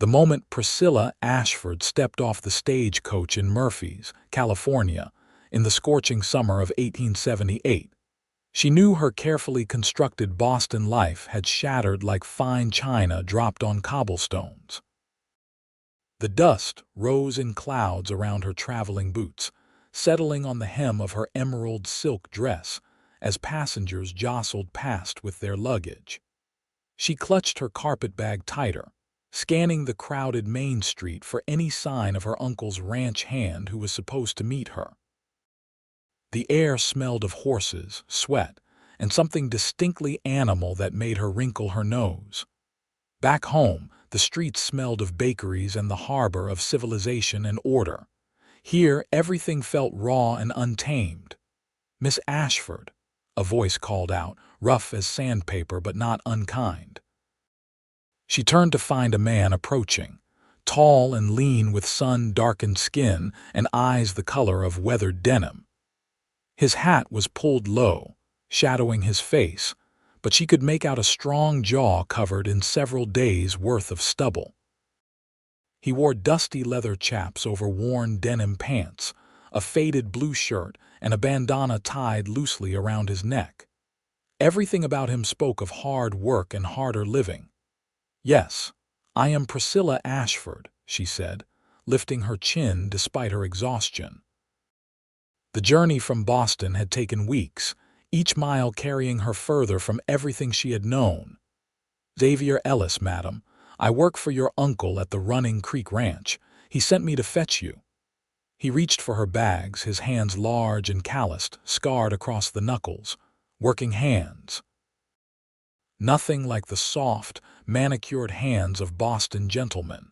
The moment Priscilla Ashford stepped off the stagecoach in Murphy's, California, in the scorching summer of 1878, she knew her carefully constructed Boston life had shattered like fine china dropped on cobblestones. The dust rose in clouds around her traveling boots, settling on the hem of her emerald silk dress as passengers jostled past with their luggage. She clutched her carpetbag tighter, scanning the crowded Main Street for any sign of her uncle's ranch hand who was supposed to meet her. The air smelled of horses, sweat, and something distinctly animal that made her wrinkle her nose. Back home, the streets smelled of bakeries and the harbor of civilization and order. Here, everything felt raw and untamed. "Miss Ashford," a voice called out, rough as sandpaper but not unkind. She turned to find a man approaching, tall and lean with sun-darkened skin and eyes the color of weathered denim. His hat was pulled low, shadowing his face, but she could make out a strong jaw covered in several days' worth of stubble. He wore dusty leather chaps over worn denim pants, a faded blue shirt, and a bandana tied loosely around his neck. Everything about him spoke of hard work and harder living. "Yes, I am Priscilla Ashford," she said, lifting her chin despite her exhaustion. The journey from Boston had taken weeks, each mile carrying her further from everything she had known. "Xavier Ellis, madam. I work for your uncle at the Running Creek Ranch. He sent me to fetch you." He reached for her bags, his hands large and calloused, scarred across the knuckles. Working hands. Nothing like the soft, manicured hands of Boston gentlemen.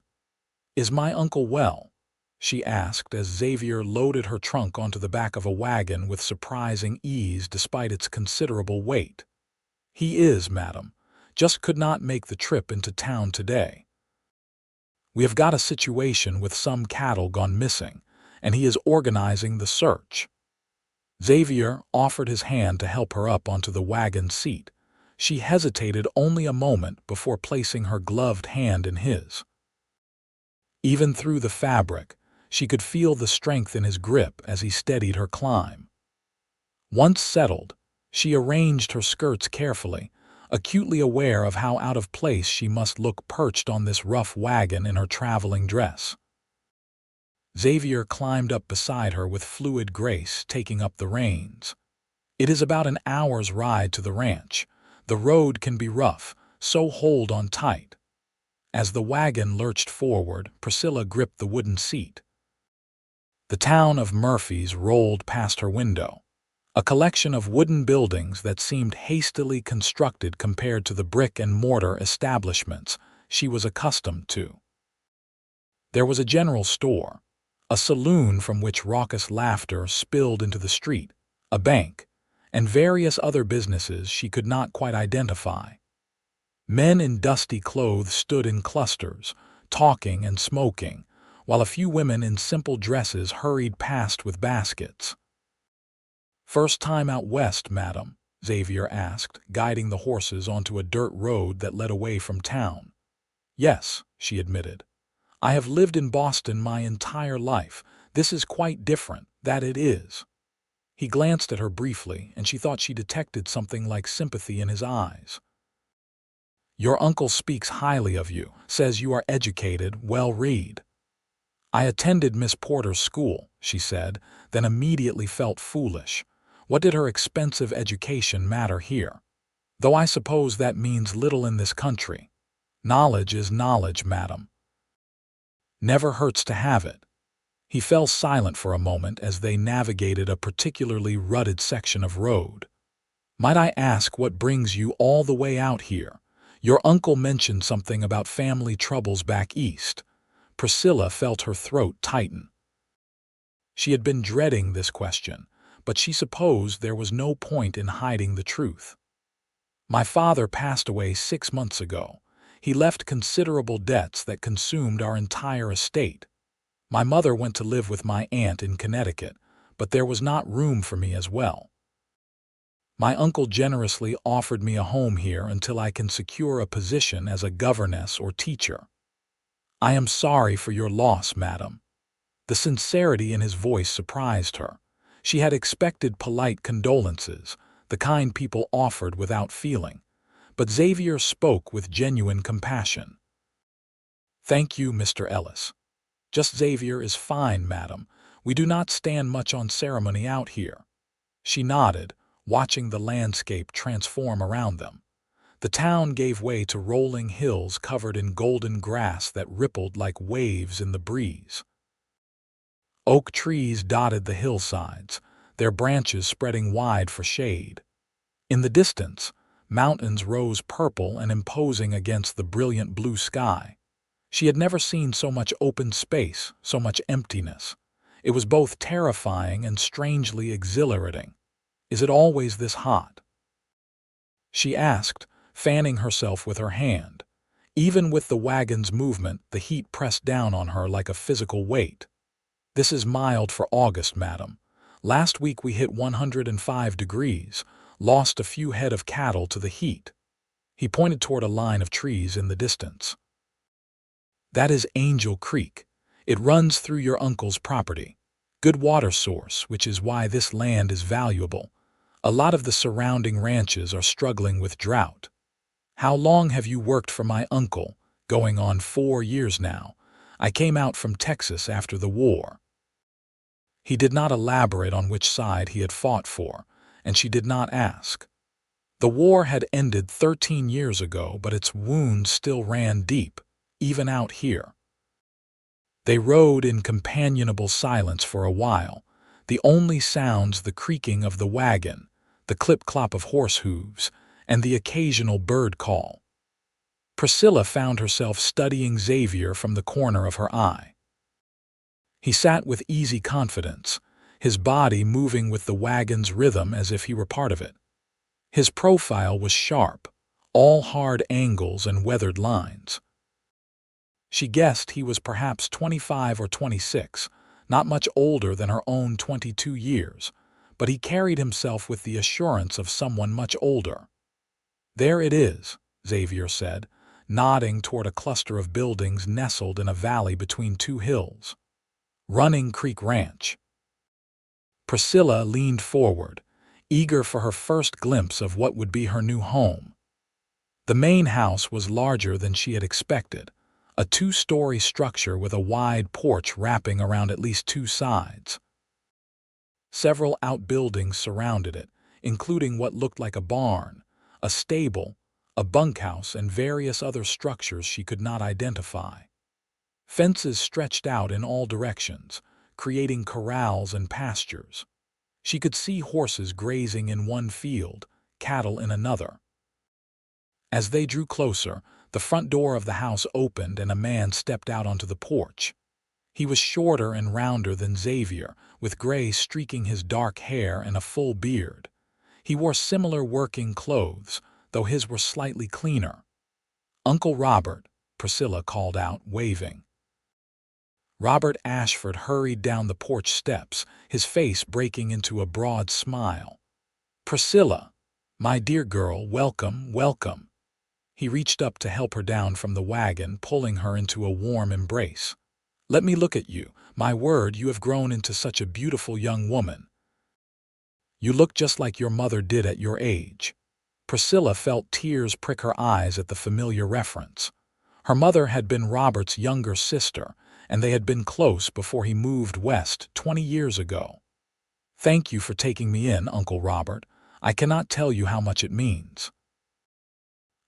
"Is my uncle well?" she asked as Xavier loaded her trunk onto the back of a wagon with surprising ease despite its considerable weight. "He is, madam. Just could not make the trip into town today. We have got a situation with some cattle gone missing, and he is organizing the search." Xavier offered his hand to help her up onto the wagon seat. She hesitated only a moment before placing her gloved hand in his. Even through the fabric, she could feel the strength in his grip as he steadied her climb. Once settled, she arranged her skirts carefully, acutely aware of how out of place she must look perched on this rough wagon in her traveling dress. Xavier climbed up beside her with fluid grace, taking up the reins. "It is about an hour's ride to the ranch. The road can be rough, so hold on tight." As the wagon lurched forward, Priscilla gripped the wooden seat. The town of Murphy's rolled past her window, a collection of wooden buildings that seemed hastily constructed compared to the brick-and-mortar establishments she was accustomed to. There was a general store, a saloon from which raucous laughter spilled into the street, a bank, and various other businesses she could not quite identify. Men in dusty clothes stood in clusters, talking and smoking, while a few women in simple dresses hurried past with baskets. "First time out west, madam?" Xavier asked, guiding the horses onto a dirt road that led away from town. "Yes," she admitted. "I have lived in Boston my entire life. This is quite different, that it is." He glanced at her briefly, and she thought she detected something like sympathy in his eyes. "Your uncle speaks highly of you, says you are educated, well-read." "I attended Miss Porter's school," she said, then immediately felt foolish. What did her expensive education matter here? Though I suppose that means little in this country. Knowledge is knowledge, madam. Never hurts to have it. He fell silent for a moment as they navigated a particularly rutted section of road. "Might I ask what brings you all the way out here? Your uncle mentioned something about family troubles back east." Priscilla felt her throat tighten. She had been dreading this question, but she supposed there was no point in hiding the truth. "My father passed away 6 months ago. He left considerable debts that consumed our entire estate. My mother went to live with my aunt in Connecticut, but there was not room for me as well. My uncle generously offered me a home here until I can secure a position as a governess or teacher. "I am sorry for your loss, madam." The sincerity in his voice surprised her. She had expected polite condolences, the kind people offered without feeling. But Xavier spoke with genuine compassion. "Thank you, Mr. Ellis. Just Xavier is fine, madam. We do not stand much on ceremony out here." She nodded, watching the landscape transform around them. The town gave way to rolling hills covered in golden grass that rippled like waves in the breeze. Oak trees dotted the hillsides, their branches spreading wide for shade. In the distance, mountains rose purple and imposing against the brilliant blue sky. She had never seen so much open space, so much emptiness. It was both terrifying and strangely exhilarating. "Is it always this hot?" she asked, fanning herself with her hand. Even with the wagon's movement, the heat pressed down on her like a physical weight. "This is mild for August, madam. Last week we hit 105 degrees, lost a few head of cattle to the heat." He pointed toward a line of trees in the distance. "That is Angel Creek. It runs through your uncle's property. Good water source, which is why this land is valuable. A lot of the surrounding ranches are struggling with drought." "How long have you worked for my uncle?" "Going on 4 years now. I came out from Texas after the war." He did not elaborate on which side he had fought for, and she did not ask. The war had ended 13 years ago, but its wounds still ran deep, even out here. They rode in companionable silence for a while, the only sounds the creaking of the wagon, the clip-clop of horse hooves, and the occasional bird call. Priscilla found herself studying Xavier from the corner of her eye. He sat with easy confidence, his body moving with the wagon's rhythm as if he were part of it. His profile was sharp, all hard angles and weathered lines. She guessed he was perhaps 25 or 26, not much older than her own 22 years, but he carried himself with the assurance of someone much older. "There it is," Xavier said, nodding toward a cluster of buildings nestled in a valley between two hills. "Running Creek Ranch." Priscilla leaned forward, eager for her first glimpse of what would be her new home. The main house was larger than she had expected, a 2-story structure with a wide porch wrapping around at least 2 sides. Several outbuildings surrounded it, including what looked like a barn, a stable, a bunkhouse, and various other structures she could not identify. Fences stretched out in all directions, creating corrals and pastures. She could see horses grazing in one field, cattle in another. As they drew closer, the front door of the house opened and a man stepped out onto the porch. He was shorter and rounder than Xavier, with gray streaking his dark hair and a full beard. He wore similar working clothes, though his were slightly cleaner. "Uncle Robert," Priscilla called out, waving. Robert Ashford hurried down the porch steps, his face breaking into a broad smile. "Priscilla, my dear girl, welcome, welcome." He reached up to help her down from the wagon, pulling her into a warm embrace. "Let me look at you. My word, you have grown into such a beautiful young woman. You look just like your mother did at your age." Priscilla felt tears prick her eyes at the familiar reference. Her mother had been Robert's younger sister, and they had been close before he moved west 20 years ago. "Thank you for taking me in, Uncle Robert. I cannot tell you how much it means."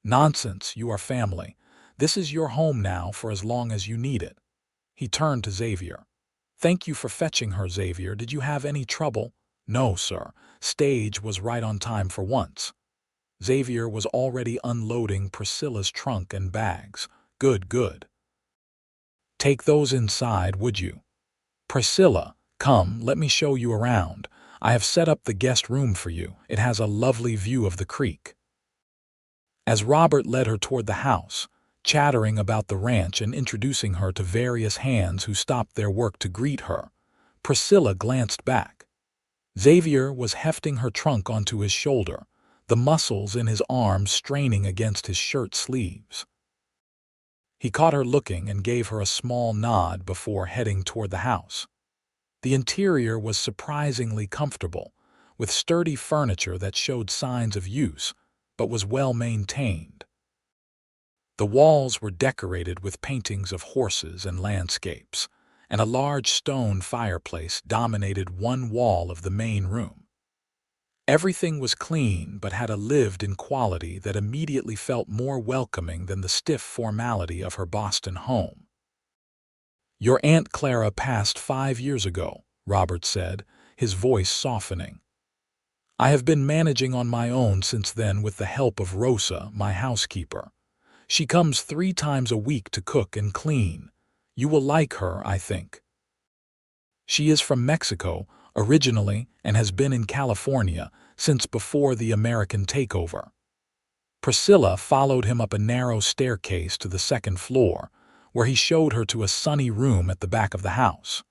"Nonsense, you are family. This is your home now for as long as you need it." He turned to Xavier. "Thank you for fetching her, Xavier. Did you have any trouble?" "No, sir. Stage was right on time for once." Xavier was already unloading Priscilla's trunk and bags. "Good, good. Take those inside, would you? Priscilla, come, let me show you around. I have set up the guest room for you. It has a lovely view of the creek." As Robert led her toward the house, chattering about the ranch and introducing her to various hands who stopped their work to greet her, Priscilla glanced back. Xavier was hefting her trunk onto his shoulder, the muscles in his arms straining against his shirt sleeves. He caught her looking and gave her a small nod before heading toward the house. The interior was surprisingly comfortable, with sturdy furniture that showed signs of use, but was well maintained. The walls were decorated with paintings of horses and landscapes, and a large stone fireplace dominated one wall of the main room. Everything was clean but had a lived-in quality that immediately felt more welcoming than the stiff formality of her Boston home. "Your Aunt Clara passed 5 years ago," Robert said, his voice softening. "I have been managing on my own since then with the help of Rosa, my housekeeper. She comes 3 times a week to cook and clean. You will like her, I think. She is from Mexico originally and has been in California since before the American takeover." Priscilla followed him up a narrow staircase to the second floor, where he showed her to a sunny room at the back of the house.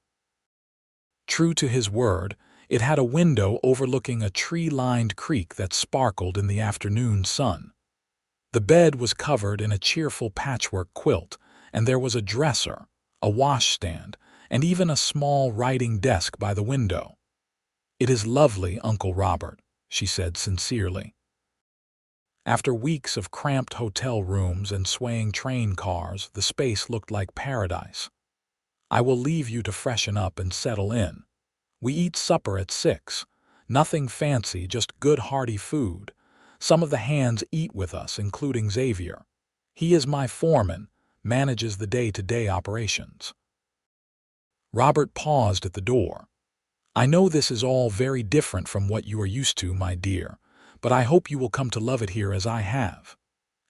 True to his word, it had a window overlooking a tree-lined creek that sparkled in the afternoon sun. The bed was covered in a cheerful patchwork quilt, and there was a dresser, a washstand, and even a small writing desk by the window. "It is lovely, Uncle Robert," she said sincerely. After weeks of cramped hotel rooms and swaying train cars, the space looked like paradise. "I will leave you to freshen up and settle in. We eat supper at 6. Nothing fancy, just good hearty food. Some of the hands eat with us, including Xavier. He is my foreman, manages the day-to-day operations." Robert paused at the door. "I know this is all very different from what you are used to, my dear, but I hope you will come to love it here as I have."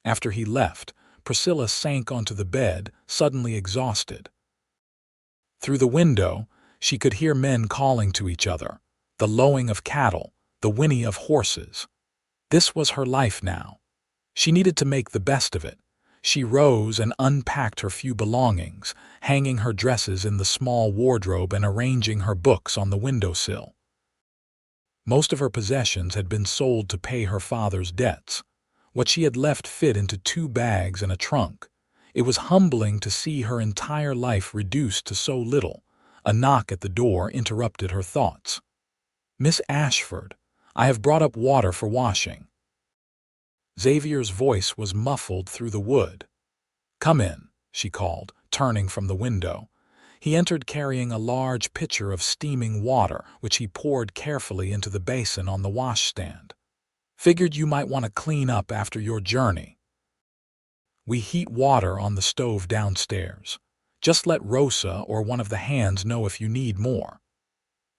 After he left, Priscilla sank onto the bed, suddenly exhausted. Through the window, she could hear men calling to each other, the lowing of cattle, the whinny of horses. This was her life now. She needed to make the best of it. She rose and unpacked her few belongings, hanging her dresses in the small wardrobe and arranging her books on the windowsill. Most of her possessions had been sold to pay her father's debts. What she had left fit into 2 bags and a trunk. It was humbling to see her entire life reduced to so little. A knock at the door interrupted her thoughts. "Miss Ashford, I have brought up water for washing." Xavier's voice was muffled through the wood. "Come in," she called, turning from the window. He entered carrying a large pitcher of steaming water, which he poured carefully into the basin on the washstand. "Figured you might want to clean up after your journey. We heat water on the stove downstairs. Just let Rosa or one of the hands know if you need more."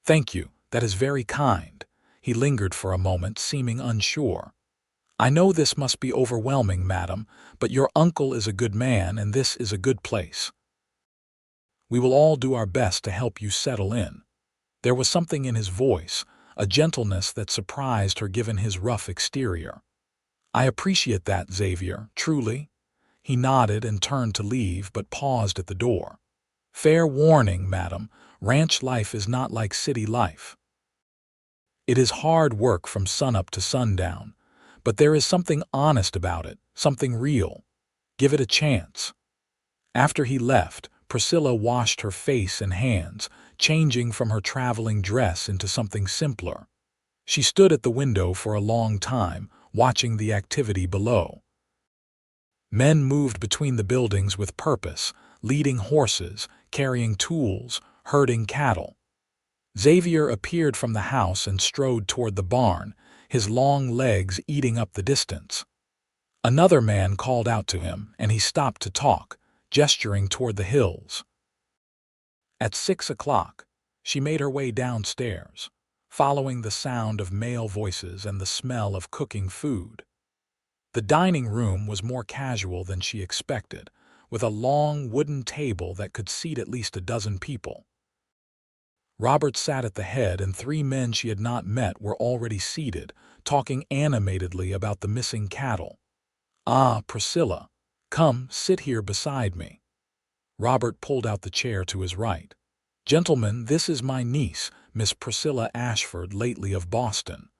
"Thank you, that is very kind." He lingered for a moment, seeming unsure. "I know this must be overwhelming, madam, but your uncle is a good man and this is a good place. We will all do our best to help you settle in." There was something in his voice, a gentleness that surprised her given his rough exterior. "I appreciate that, Xavier, truly." He nodded and turned to leave, but paused at the door. "Fair warning, madam, ranch life is not like city life. It is hard work from sunup to sundown, but there is something honest about it, something real. Give it a chance." After he left, Priscilla washed her face and hands, changing from her traveling dress into something simpler. She stood at the window for a long time, watching the activity below. Men moved between the buildings with purpose, leading horses, carrying tools, herding cattle. Xavier appeared from the house and strode toward the barn, his long legs eating up the distance. Another man called out to him, and he stopped to talk, gesturing toward the hills. At 6 o'clock, she made her way downstairs, following the sound of male voices and the smell of cooking food. The dining room was more casual than she expected, with a long wooden table that could seat at least a dozen people. Robert sat at the head, and 3 men she had not met were already seated, talking animatedly about the missing cattle. "Ah, Priscilla, come, sit here beside me." Robert pulled out the chair to his right. "Gentlemen, this is my niece, Miss Priscilla Ashford, lately of Boston."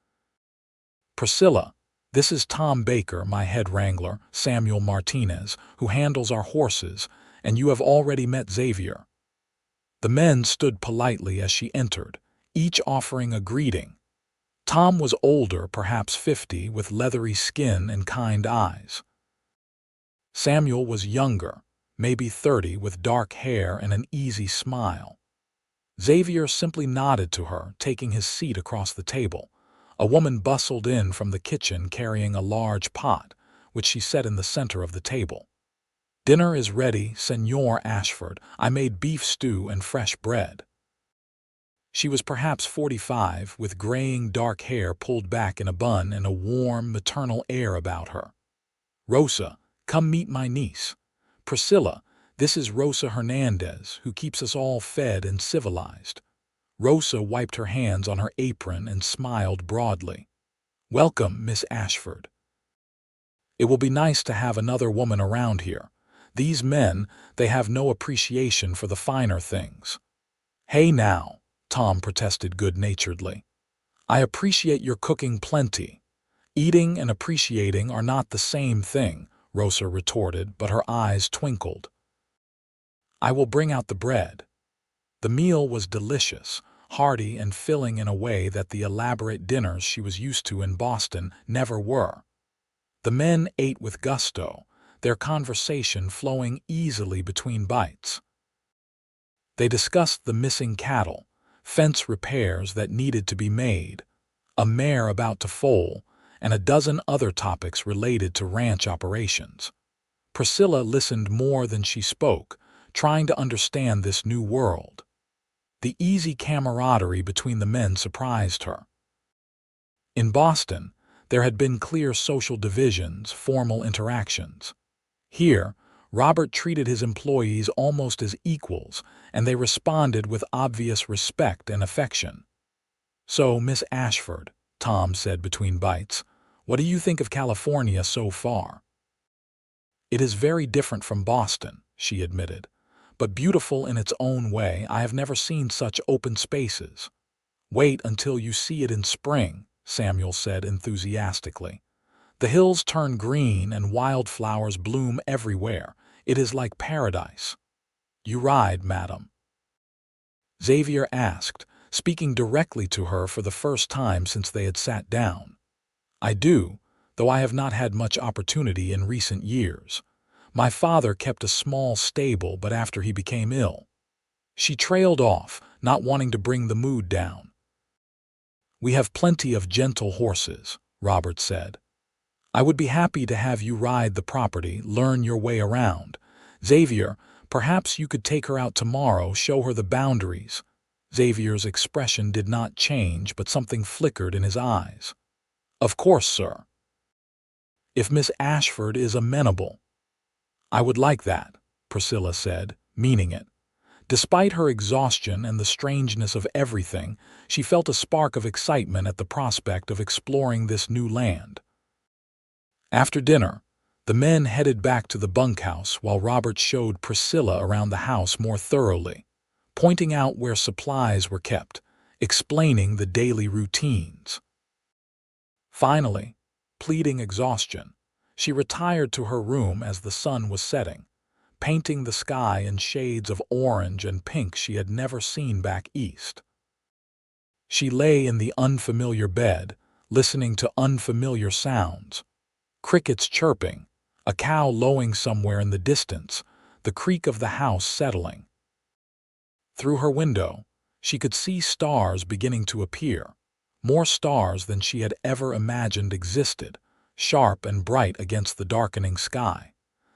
"Priscilla," This is Tom Baker, my head wrangler, Samuel Martinez, who handles our horses, and you have already met Xavier." The men stood politely as she entered, each offering a greeting. Tom was older, perhaps 50, with leathery skin and kind eyes. Samuel was younger, maybe 30, with dark hair and an easy smile. Xavier simply nodded to her, taking his seat across the table. A woman bustled in from the kitchen carrying a large pot, which she set in the center of the table. "Dinner is ready, Senor Ashford. I made beef stew and fresh bread." She was perhaps 45, with graying dark hair pulled back in a bun and a warm, maternal air about her. "Rosa, come meet my niece. Priscilla, this is Rosa Hernandez, who keeps us all fed and civilized." Rosa wiped her hands on her apron and smiled broadly. "Welcome, Miss Ashford. It will be nice to have another woman around here. These men, they have no appreciation for the finer things." "Hey now," Tom protested good-naturedly. "I appreciate your cooking plenty." "Eating and appreciating are not the same thing," Rosa retorted, but her eyes twinkled. "I will bring out the bread." The meal was delicious, hearty and filling in a way that the elaborate dinners she was used to in Boston never were. The men ate with gusto, their conversation flowing easily between bites. They discussed the missing cattle, fence repairs that needed to be made, a mare about to foal, and a dozen other topics related to ranch operations. Priscilla listened more than she spoke, trying to understand this new world. The easy camaraderie between the men surprised her. In Boston, there had been clear social divisions, formal interactions. Here, Robert treated his employees almost as equals, and they responded with obvious respect and affection. "So, Miss Ashford," Tom said between bites, "what do you think of California so far?" "It is very different from Boston," she admitted, "but beautiful in its own way. I have never seen such open spaces." "Wait until you see it in spring," Samuel said enthusiastically. "The hills turn green and wildflowers bloom everywhere. It is like paradise." "You ride, madam?" Xavier asked, speaking directly to her for the first time since they had sat down. "I do, though I have not had much opportunity in recent years. My father kept a small stable, but after he became ill." She trailed off, not wanting to bring the mood down. "We have plenty of gentle horses," Robert said. "I would be happy to have you ride the property, learn your way around. Xavier, perhaps you could take her out tomorrow, show her the boundaries." Xavier's expression did not change, but something flickered in his eyes. "Of course, sir. If Miss Ashford is amenable." "I would like that," Priscilla said, meaning it. Despite her exhaustion and the strangeness of everything, she felt a spark of excitement at the prospect of exploring this new land. After dinner, the men headed back to the bunkhouse while Robert showed Priscilla around the house more thoroughly, pointing out where supplies were kept, explaining the daily routines. Finally, pleading exhaustion, she retired to her room as the sun was setting, painting the sky in shades of orange and pink she had never seen back east. She lay in the unfamiliar bed, listening to unfamiliar sounds. Crickets chirping, a cow lowing somewhere in the distance, the creak of the house settling. Through her window, she could see stars beginning to appear, more stars than she had ever imagined existed, sharp and bright against the darkening sky.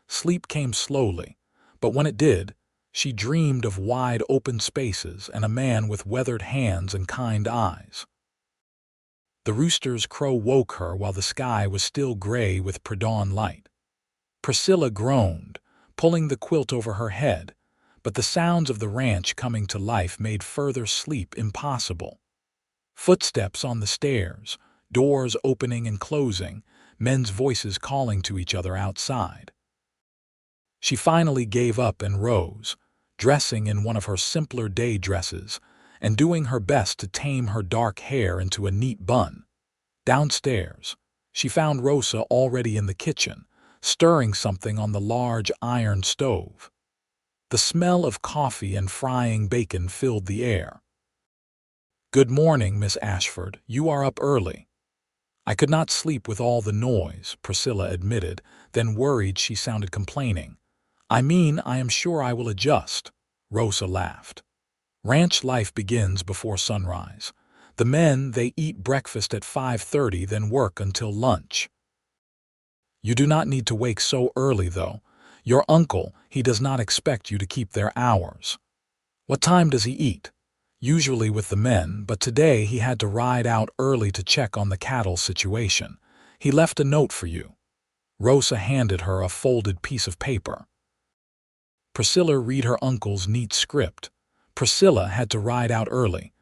Sleep came slowly, but when it did, she dreamed of wide open spaces and a man with weathered hands and kind eyes. The rooster's crow woke her while the sky was still gray with pre-dawn light. Priscilla groaned, pulling the quilt over her head, but the sounds of the ranch coming to life made further sleep impossible. Footsteps on the stairs, doors opening and closing, men's voices calling to each other outside. She finally gave up and rose, dressing in one of her simpler day dresses and doing her best to tame her dark hair into a neat bun. Downstairs, She found Rosa already in the kitchen, stirring something on the large iron stove. The smell of coffee and frying bacon filled the air. "Good morning, Miss Ashford. You are up early." "I could not sleep with all the noise," Priscilla admitted, then worried she sounded complaining. "I mean, I am sure I will adjust." Rosa laughed. "Ranch life begins before sunrise. The men, they eat breakfast at 5:30, then work until lunch." "You do not need to wake so early, though. Your uncle, he does not expect you to keep their hours." "What time does he eat?" "Usually with the men, but today he had to ride out early to check on the cattle situation. He left a note for you." Rosa handed her a folded piece of paper. Priscilla read her uncle's neat script. "Priscilla had to ride out early.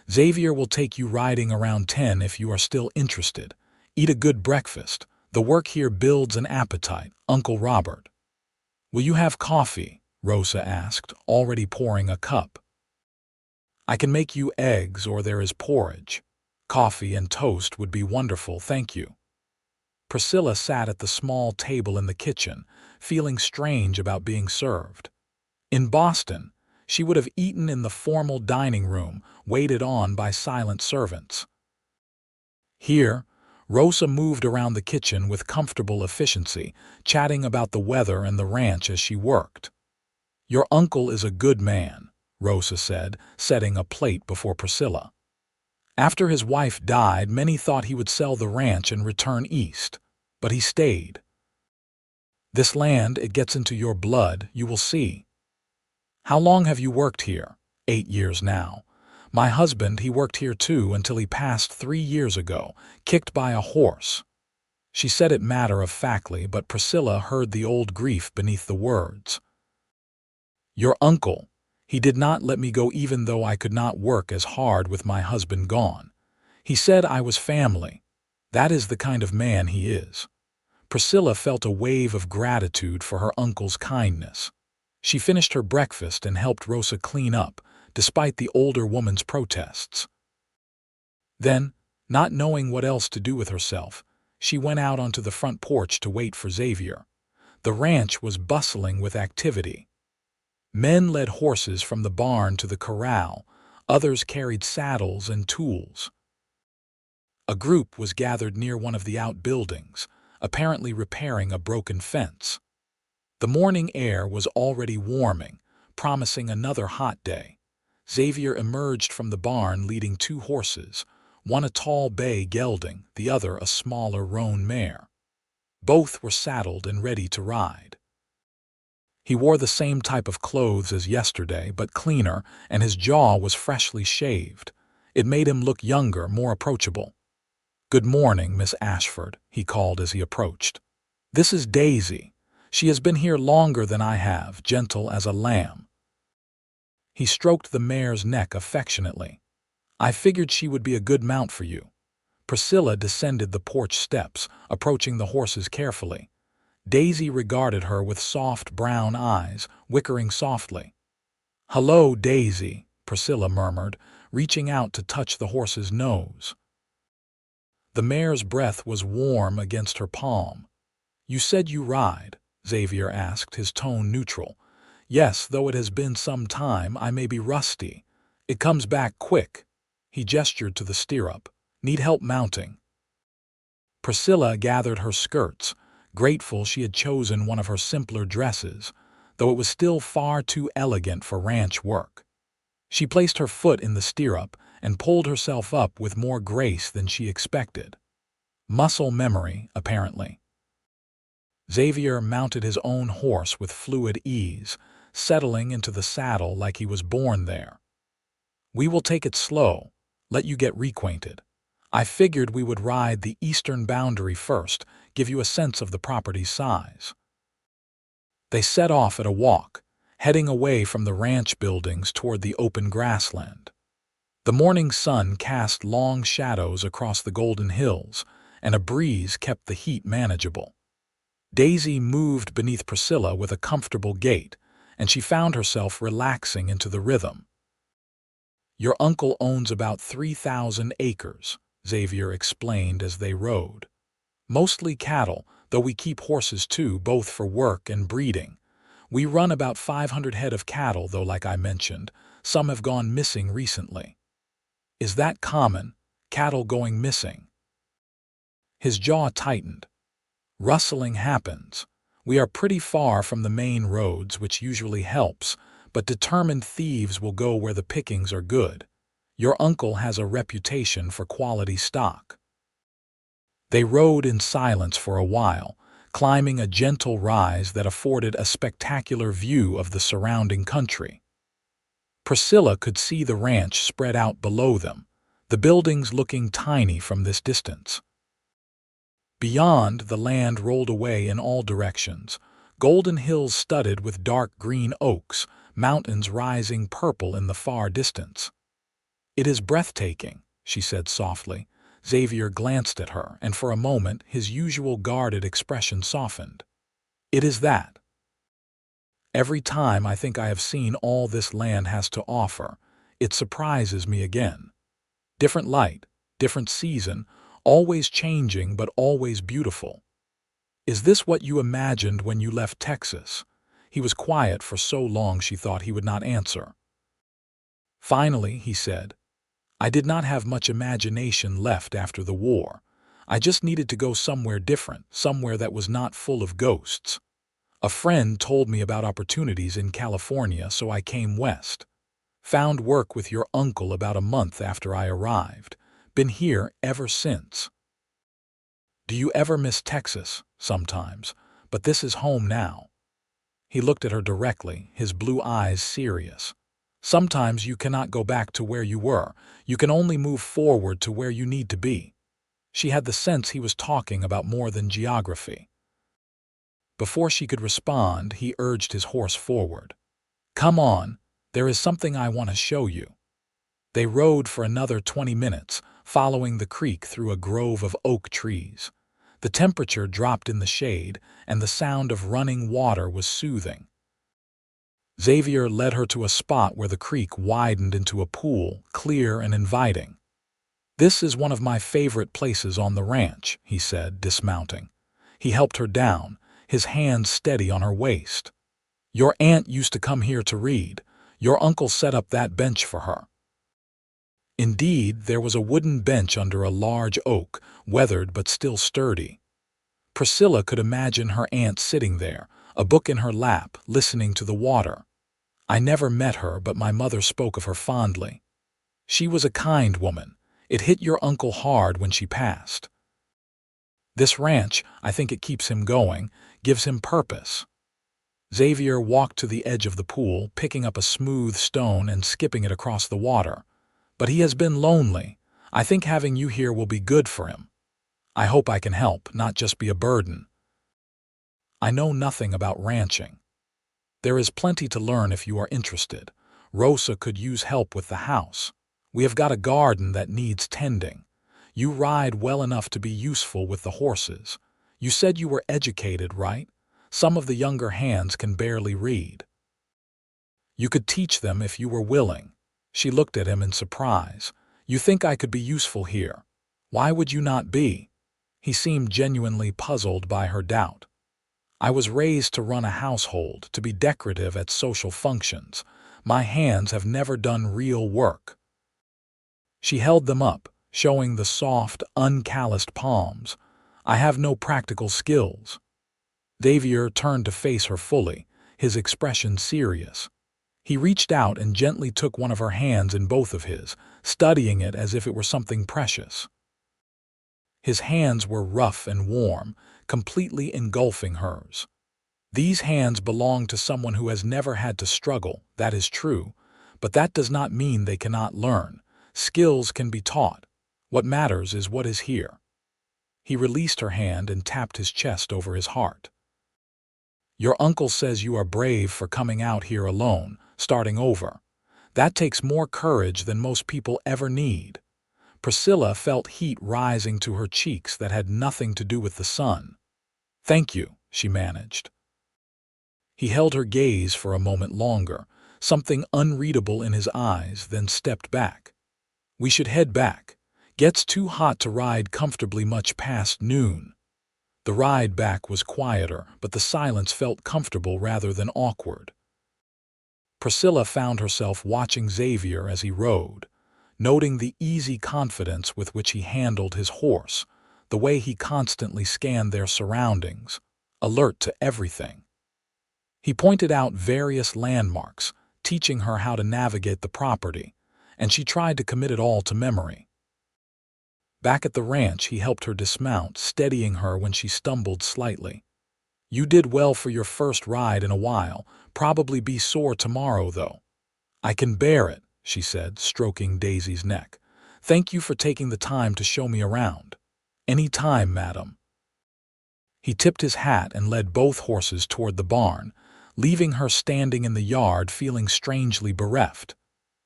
Xavier will take you riding around 10 if you are still interested. Eat a good breakfast. The work here builds an appetite. Uncle Robert." "Will you have coffee?" Rosa asked, already pouring a cup. "I can make you eggs, or there is porridge. Coffee and toast would be wonderful, thank you." Priscilla sat at the small table in the kitchen, feeling strange about being served. In Boston, she would have eaten in the formal dining room, waited on by silent servants. Here, Rosa moved around the kitchen with comfortable efficiency, chatting about the weather and the ranch as she worked. "Your uncle is a good man," Rosa said, setting a plate before Priscilla. "After his wife died, many thought he would sell the ranch and return east, but he stayed. This land, it gets into your blood, you will see." "How long have you worked here?" 8 years now. My husband, he worked here too until he passed 3 years ago, kicked by a horse." She said it matter-of-factly, but Priscilla heard the old grief beneath the words. "Your uncle, he did not let me go even though I could not work as hard with my husband gone. He said I was family. That is the kind of man he is." Priscilla felt a wave of gratitude for her uncle's kindness. She finished her breakfast and helped Rosa clean up, despite the older woman's protests. Then, not knowing what else to do with herself, she went out onto the front porch to wait for Xavier. The ranch was bustling with activity. Men led horses from the barn to the corral, others carried saddles and tools. A group was gathered near one of the outbuildings, apparently repairing a broken fence. The morning air was already warming, promising another hot day. Xavier emerged from the barn leading 2 horses, one a tall bay gelding, the other a smaller roan mare. Both were saddled and ready to ride. He wore the same type of clothes as yesterday, but cleaner, and his jaw was freshly shaved. It made him look younger, more approachable. "Good morning, Miss Ashford," he called as he approached. "This is Daisy. She has been here longer than I have, gentle as a lamb." He stroked the mare's neck affectionately. "I figured she would be a good mount for you." Priscilla descended the porch steps, approaching the horses carefully. Daisy regarded her with soft brown eyes, whickering softly. "Hello, Daisy," Priscilla murmured, reaching out to touch the horse's nose. The mare's breath was warm against her palm. "You said you ride?" Xavier asked, his tone neutral. "Yes, though it has been some time, I may be rusty. It comes back quick." He gestured to the stirrup. "Need help mounting?" Priscilla gathered her skirts, grateful she had chosen one of her simpler dresses, though it was still far too elegant for ranch work. She placed her foot in the stirrup and pulled herself up with more grace than she expected. Muscle memory, apparently. Xavier mounted his own horse with fluid ease, settling into the saddle like he was born there. "We will take it slow, let you get reacquainted. I figured we would ride the eastern boundary first, give you a sense of the property's size." They set off at a walk, heading away from the ranch buildings toward the open grassland. The morning sun cast long shadows across the golden hills, and a breeze kept the heat manageable. Daisy moved beneath Priscilla with a comfortable gait, and she found herself relaxing into the rhythm. "Your uncle owns about 3,000 acres, Xavier explained as they rode. Mostly cattle, though we keep horses too, both for work and breeding. We run about 500 head of cattle, though like I mentioned, some have gone missing recently. Is that common, cattle going missing? His jaw tightened. Rustling happens. We are pretty far from the main roads, which usually helps, but determined thieves will go where the pickings are good. Your uncle has a reputation for quality stock. They rode in silence for a while, climbing a gentle rise that afforded a spectacular view of the surrounding country. Priscilla could see the ranch spread out below them, the buildings looking tiny from this distance. Beyond, the land rolled away in all directions, golden hills studded with dark green oaks, mountains rising purple in the far distance. "It is breathtaking," she said softly. Xavier glanced at her, and for a moment his usual guarded expression softened. "It is that. Every time I think I have seen all this land has to offer, it surprises me again. Different light, different season, always changing but always beautiful. Is this what you imagined when you left Texas?" He was quiet for so long she thought he would not answer. Finally, he said, "I did not have much imagination left after the war. I just needed to go somewhere different, somewhere that was not full of ghosts. A friend told me about opportunities in California, so I came west. Found work with your uncle about a month after I arrived. Been here ever since." "Do you ever miss Texas?" "Sometimes, but this is home now." He looked at her directly, his blue eyes serious. "Sometimes you cannot go back to where you were. You can only move forward to where you need to be." She had the sense he was talking about more than geography. Before she could respond, he urged his horse forward. "Come on, there is something I want to show you." They rode for another 20 minutes, following the creek through a grove of oak trees. The temperature dropped in the shade, and the sound of running water was soothing. Xavier led her to a spot where the creek widened into a pool, clear and inviting. "This is one of my favorite places on the ranch," he said, dismounting. He helped her down, his hands steady on her waist. "Your aunt used to come here to read. Your uncle set up that bench for her." Indeed, there was a wooden bench under a large oak, weathered but still sturdy. Priscilla could imagine her aunt sitting there, a book in her lap, listening to the water. "I never met her, but my mother spoke of her fondly. She was a kind woman. It hit your uncle hard when she passed. This ranch, I think it keeps him going, gives him purpose." Xavier walked to the edge of the pool, picking up a smooth stone and skipping it across the water. "But he has been lonely. I think having you here will be good for him. I hope I can help, not just be a burden." "I know nothing about ranching. There is plenty to learn if you are interested. Rosa could use help with the house. We have got a garden that needs tending. You ride well enough to be useful with the horses. You said you were educated, right? Some of the younger hands can barely read. You could teach them if you were willing." She looked at him in surprise. "You think I could be useful here? Why would you not be?" He seemed genuinely puzzled by her doubt. "I was raised to run a household, to be decorative at social functions. My hands have never done real work." She held them up, showing the soft, uncalloused palms. "I have no practical skills." Xavier turned to face her fully, his expression serious. He reached out and gently took one of her hands in both of his, studying it as if it were something precious. His hands were rough and warm, completely engulfing hers. These hands belong to someone who has never had to struggle, that is true, but that does not mean they cannot learn. Skills can be taught. What matters is what is here. He released her hand and tapped his chest over his heart. "Your uncle says you are brave for coming out here alone, starting over. That takes more courage than most people ever need." Priscilla felt heat rising to her cheeks that had nothing to do with the sun. "Thank you," she managed. He held her gaze for a moment longer, something unreadable in his eyes, then stepped back. "We should head back. Gets too hot to ride comfortably much past noon." The ride back was quieter, but the silence felt comfortable rather than awkward. Priscilla found herself watching Xavier as he rode, noting the easy confidence with which he handled his horse, the way he constantly scanned their surroundings, alert to everything. He pointed out various landmarks, teaching her how to navigate the property, and she tried to commit it all to memory. Back at the ranch, he helped her dismount, steadying her when she stumbled slightly. "You did well for your first ride in a while. Probably be sore tomorrow, though." "I can bear it," she said, stroking Daisy's neck. "Thank you for taking the time to show me around." "Any time, madam." He tipped his hat and led both horses toward the barn, leaving her standing in the yard feeling strangely bereft.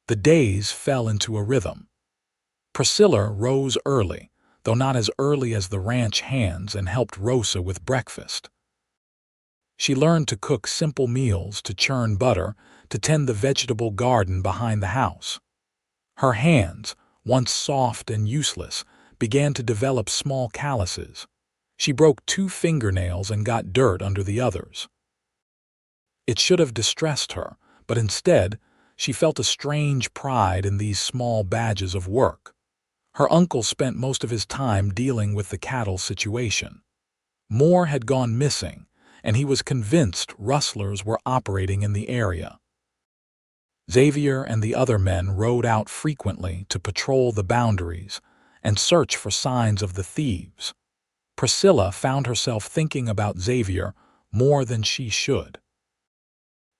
The days fell into a rhythm. Priscilla rose early, though not as early as the ranch hands, and helped Rosa with breakfast. She learned to cook simple meals, to churn butter, to tend the vegetable garden behind the house. Her hands, once soft and useless, began to develop small calluses. She broke 2 fingernails and got dirt under the others. It should have distressed her, but instead, she felt a strange pride in these small badges of work. Her uncle spent most of his time dealing with the cattle situation. More had gone missing, and he was convinced rustlers were operating in the area. Xavier and the other men rode out frequently to patrol the boundaries and search for signs of the thieves. Priscilla found herself thinking about Xavier more than she should.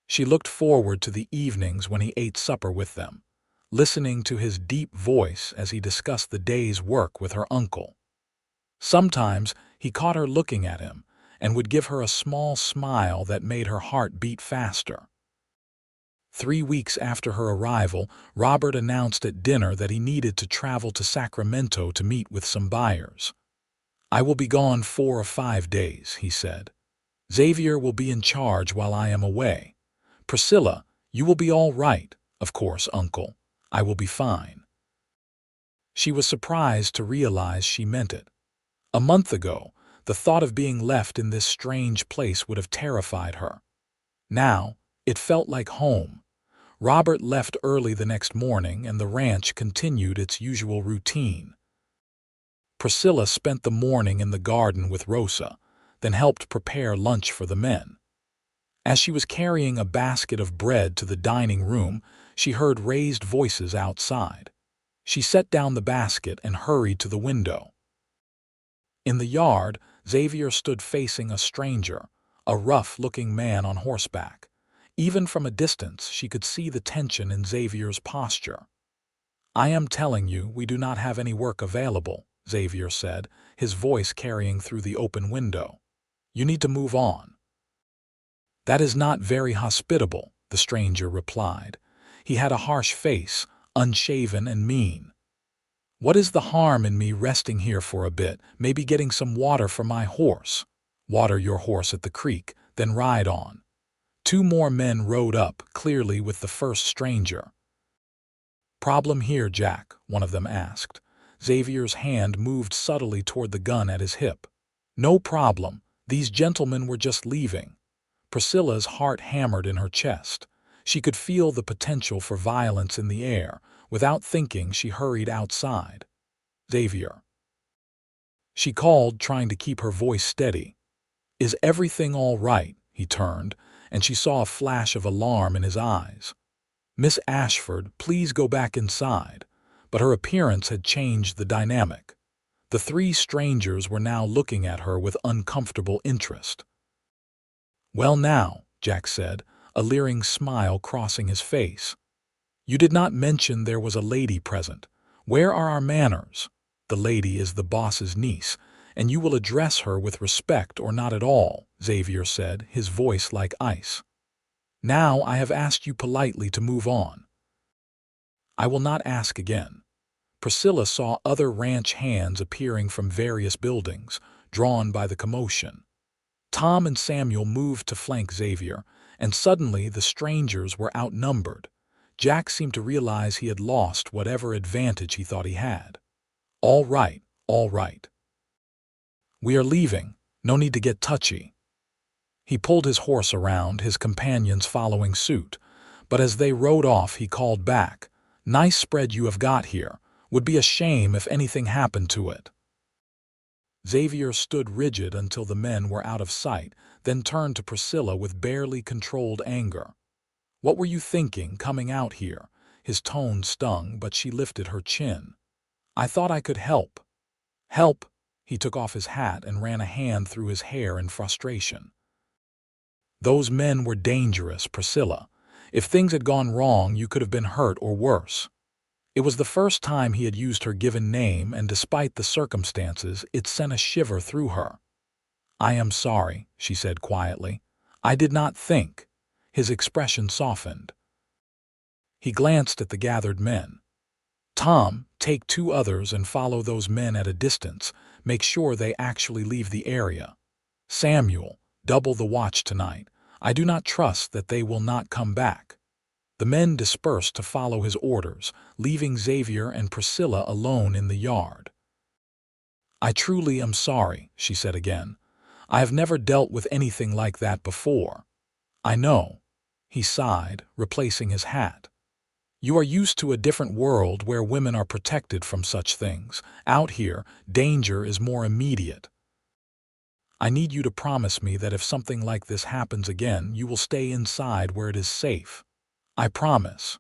She looked forward to the evenings when he ate supper with them, listening to his deep voice as he discussed the day's work with her uncle. Sometimes he caught her looking at him and would give her a small smile that made her heart beat faster. 3 weeks after her arrival, Robert announced at dinner that he needed to travel to Sacramento to meet with some buyers. "I will be gone 4 or 5 days," he said. "Xavier will be in charge while I am away. Priscilla, you will be all right." "Of course, Uncle. I will be fine." She was surprised to realize she meant it. A month ago, the thought of being left in this strange place would have terrified her. Now, it felt like home. Robert left early the next morning, and the ranch continued its usual routine. Priscilla spent the morning in the garden with Rosa, then helped prepare lunch for the men. As she was carrying a basket of bread to the dining room, she heard raised voices outside. She set down the basket and hurried to the window. In the yard, Xavier stood facing a stranger, a rough-looking man on horseback. Even from a distance, she could see the tension in Xavier's posture. "I am telling you, we do not have any work available," Xavier said, his voice carrying through the open window. "You need to move on." "That is not very hospitable," the stranger replied. He had a harsh face, unshaven and mean. "What is the harm in me resting here for a bit, maybe getting some water for my horse?" "Water your horse at the creek, then ride on." 2 more men rode up, clearly with the first stranger. "Problem here, Jack?" one of them asked. Xavier's hand moved subtly toward the gun at his hip. "No problem. These gentlemen were just leaving." Priscilla's heart hammered in her chest. She could feel the potential for violence in the air. Without thinking, she hurried outside. "Xavier." She called, trying to keep her voice steady. "Is everything all right?" He turned, and she saw a flash of alarm in his eyes. "Miss Ashford, please go back inside." But her appearance had changed the dynamic. The 3 strangers were now looking at her with uncomfortable interest. "Well now," Jack said, a leering smile crossing his face. "You did not mention there was a lady present. Where are our manners? The lady is the boss's niece, and you will address her with respect or not at all," Xavier said, his voice like ice. "Now I have asked you politely to move on." "I will not ask again." Priscilla saw other ranch hands appearing from various buildings, drawn by the commotion. Tom and Samuel moved to flank Xavier, and suddenly the strangers were outnumbered. Jack seemed to realize he had lost whatever advantage he thought he had. All right. "We are leaving," No need to get touchy. He pulled his horse around, his companions following suit, but as they rode off he called back, "Nice spread you have got here. Would be a shame if anything happened to it." Xavier stood rigid until the men were out of sight, then turned to Priscilla with barely controlled anger. "What were you thinking, coming out here?" His tone stung, but she lifted her chin. "I thought I could help." "Help?" He took off his hat and ran a hand through his hair in frustration. "Those men were dangerous, Priscilla. If things had gone wrong, you could have been hurt or worse." It was the first time he had used her given name, and despite the circumstances, it sent a shiver through her. "I am sorry," she said quietly. "I did not think." His expression softened. He glanced at the gathered men. "Tom, take 2 others and follow those men at a distance. Make sure they actually leave the area. Samuel, double the watch tonight. I do not trust that they will not come back." The men dispersed to follow his orders, leaving Xavier and Priscilla alone in the yard. "I truly am sorry," she said again. "I have never dealt with anything like that before." "I know." He sighed, replacing his hat. "You are used to a different world where women are protected from such things. Out here, danger is more immediate. I need you to promise me that if something like this happens again, you will stay inside where it is safe." "I promise."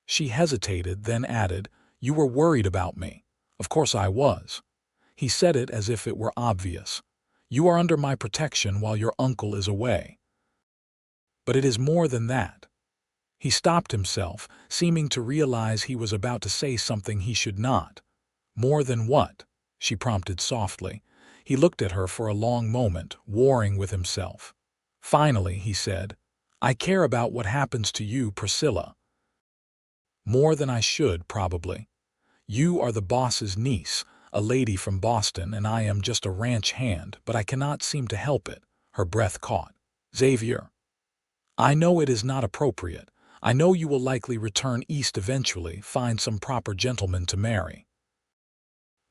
She hesitated, then added, "You were worried about me." "Of course I was." He said it as if it were obvious. "You are under my protection while your uncle is away." "But it is more than that." He stopped himself, seeming to realize he was about to say something he should not. "More than what?" she prompted softly. He looked at her for a long moment, warring with himself. Finally, he said, "I care about what happens to you, Priscilla." "More than I should, probably. You are the boss's niece, a lady from Boston, and I am just a ranch hand, but I cannot seem to help it." Her breath caught. "Xavier, I know it is not appropriate. I know you will likely return east eventually, find some proper gentleman to marry.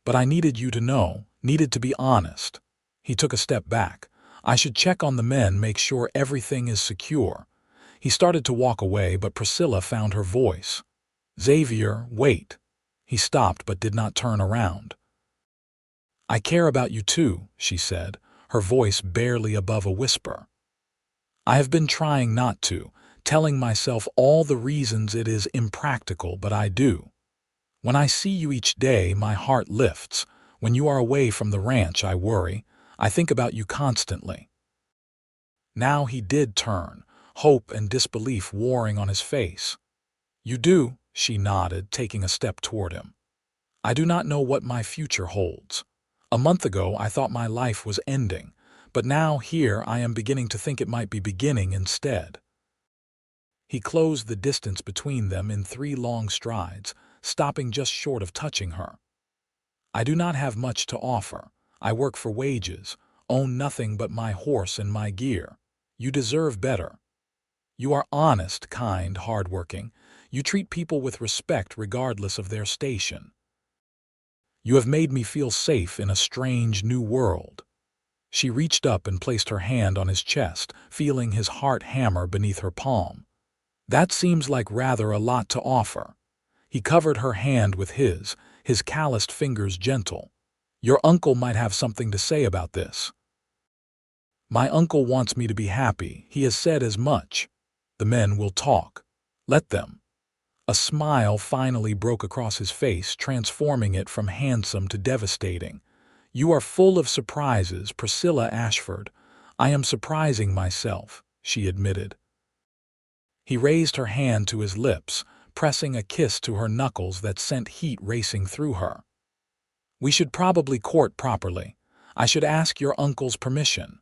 But I needed you to know, needed to be honest." He took a step back. "I should check on the men, make sure everything is secure." He started to walk away, but Priscilla found her voice. "Xavier, wait." He stopped but did not turn around. "I care about you too," she said, her voice barely above a whisper. "I have been trying not to, telling myself all the reasons it is impractical, but I do. When I see you each day, my heart lifts. When you are away from the ranch, I worry. I think about you constantly." Now he did turn, hope and disbelief warring on his face. "You do?" she nodded, taking a step toward him. "I do not know what my future holds. A month ago I thought my life was ending, but now here I am beginning to think it might be beginning instead." He closed the distance between them in 3 long strides, stopping just short of touching her. "I do not have much to offer. I work for wages, own nothing but my horse and my gear. You deserve better. You are honest, kind, hardworking. You treat people with respect regardless of their station. You have made me feel safe in a strange new world." She reached up and placed her hand on his chest, feeling his heart hammer beneath her palm. "That seems like rather a lot to offer." He covered her hand with his calloused fingers gentle. "Your uncle might have something to say about this." "My uncle wants me to be happy. He has said as much." "The men will talk. Let them." A smile finally broke across his face, transforming it from handsome to devastating. "You are full of surprises, Priscilla Ashford." "I am surprising myself," she admitted. He raised her hand to his lips, pressing a kiss to her knuckles that sent heat racing through her. "We should probably court properly. I should ask your uncle's permission."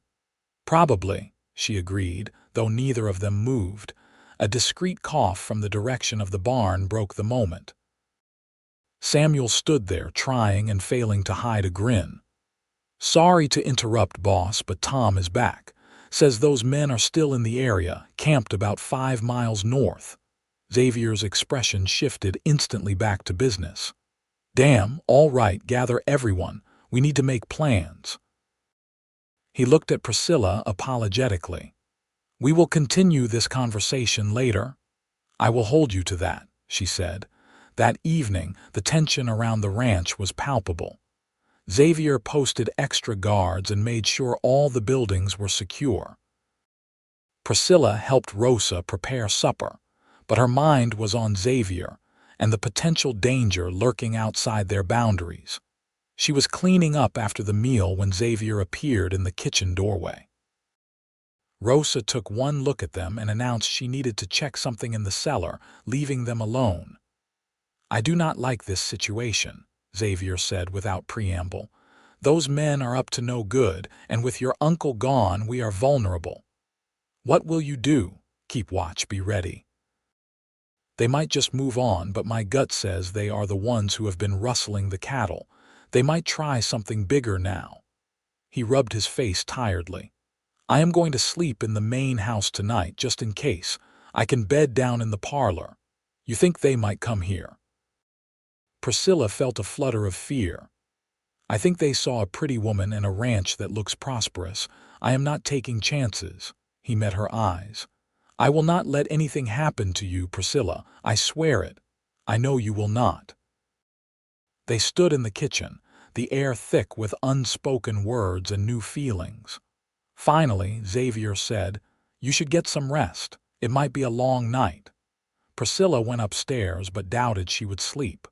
"Probably," she agreed, though neither of them moved. A discreet cough from the direction of the barn broke the moment. Samuel stood there, trying and failing to hide a grin. "Sorry to interrupt, boss, but Tom is back. Says those men are still in the area, camped about 5 miles north." Xavier's expression shifted instantly back to business. "Damn, all right, gather everyone. We need to make plans." He looked at Priscilla apologetically. "We will continue this conversation later." "I will hold you to that," she said. That evening, the tension around the ranch was palpable. Xavier posted extra guards and made sure all the buildings were secure. Priscilla helped Rosa prepare supper, but her mind was on Xavier and the potential danger lurking outside their boundaries. She was cleaning up after the meal when Xavier appeared in the kitchen doorway. Rosa took one look at them and announced she needed to check something in the cellar, leaving them alone. "I do not like this situation," Xavier said without preamble. "Those men are up to no good, and with your uncle gone, we are vulnerable." "What will you do?" "Keep watch, be ready. They might just move on, but my gut says they are the ones who have been rustling the cattle. They might try something bigger now." He rubbed his face tiredly. "I am going to sleep in the main house tonight, just in case. I can bed down in the parlor. You think they might come here?" Priscilla felt a flutter of fear. "I think they saw a pretty woman and a ranch that looks prosperous. I am not taking chances." He met her eyes. "I will not let anything happen to you, Priscilla. I swear it. I know you will not." They stood in the kitchen, the air thick with unspoken words and new feelings. Finally, Xavier said, "You should get some rest. It might be a long night." Priscilla went upstairs but doubted she would sleep.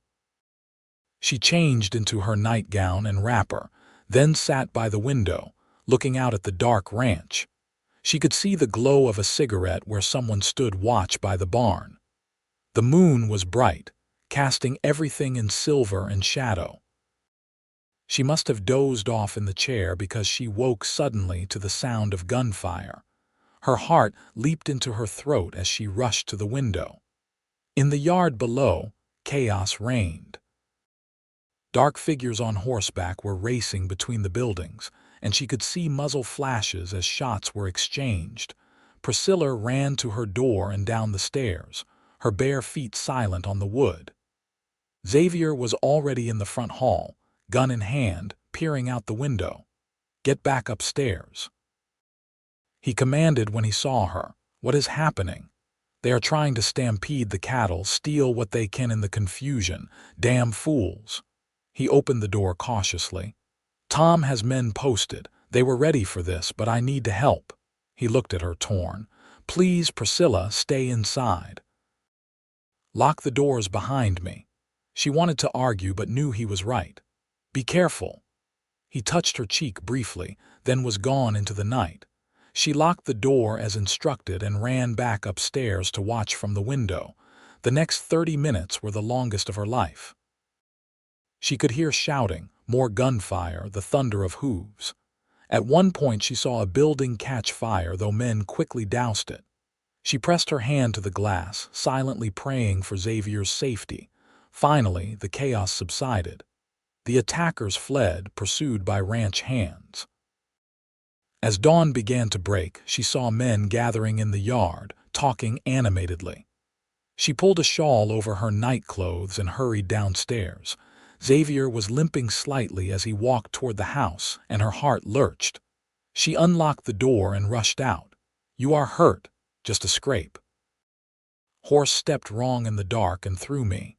She changed into her nightgown and wrapper, then sat by the window, looking out at the dark ranch. She could see the glow of a cigarette where someone stood watch by the barn. The moon was bright, casting everything in silver and shadow. She must have dozed off in the chair because she woke suddenly to the sound of gunfire. Her heart leaped into her throat as she rushed to the window. In the yard below, chaos reigned. Dark figures on horseback were racing between the buildings, and she could see muzzle flashes as shots were exchanged. Priscilla ran to her door and down the stairs, her bare feet silent on the wood. Xavier was already in the front hall, gun in hand, peering out the window. "Get back upstairs," he commanded when he saw her. "What is happening?" "They are trying to stampede the cattle, steal what they can in the confusion. Damn fools." He opened the door cautiously. "Tom has men posted. They were ready for this, but I need to help." He looked at her, torn. "Please, Priscilla, stay inside. Lock the doors behind me." She wanted to argue but knew he was right. "Be careful." He touched her cheek briefly, then was gone into the night. She locked the door as instructed and ran back upstairs to watch from the window. The next 30 minutes were the longest of her life. She could hear shouting, more gunfire, the thunder of hooves. At one point she saw a building catch fire, though men quickly doused it. She pressed her hand to the glass, silently praying for Xavier's safety. Finally, the chaos subsided. The attackers fled, pursued by ranch hands. As dawn began to break, she saw men gathering in the yard, talking animatedly. She pulled a shawl over her nightclothes and hurried downstairs. Xavier was limping slightly as he walked toward the house, and her heart lurched. She unlocked the door and rushed out. "You are hurt. Just a scrape. Horse stepped wrong in the dark and threw me."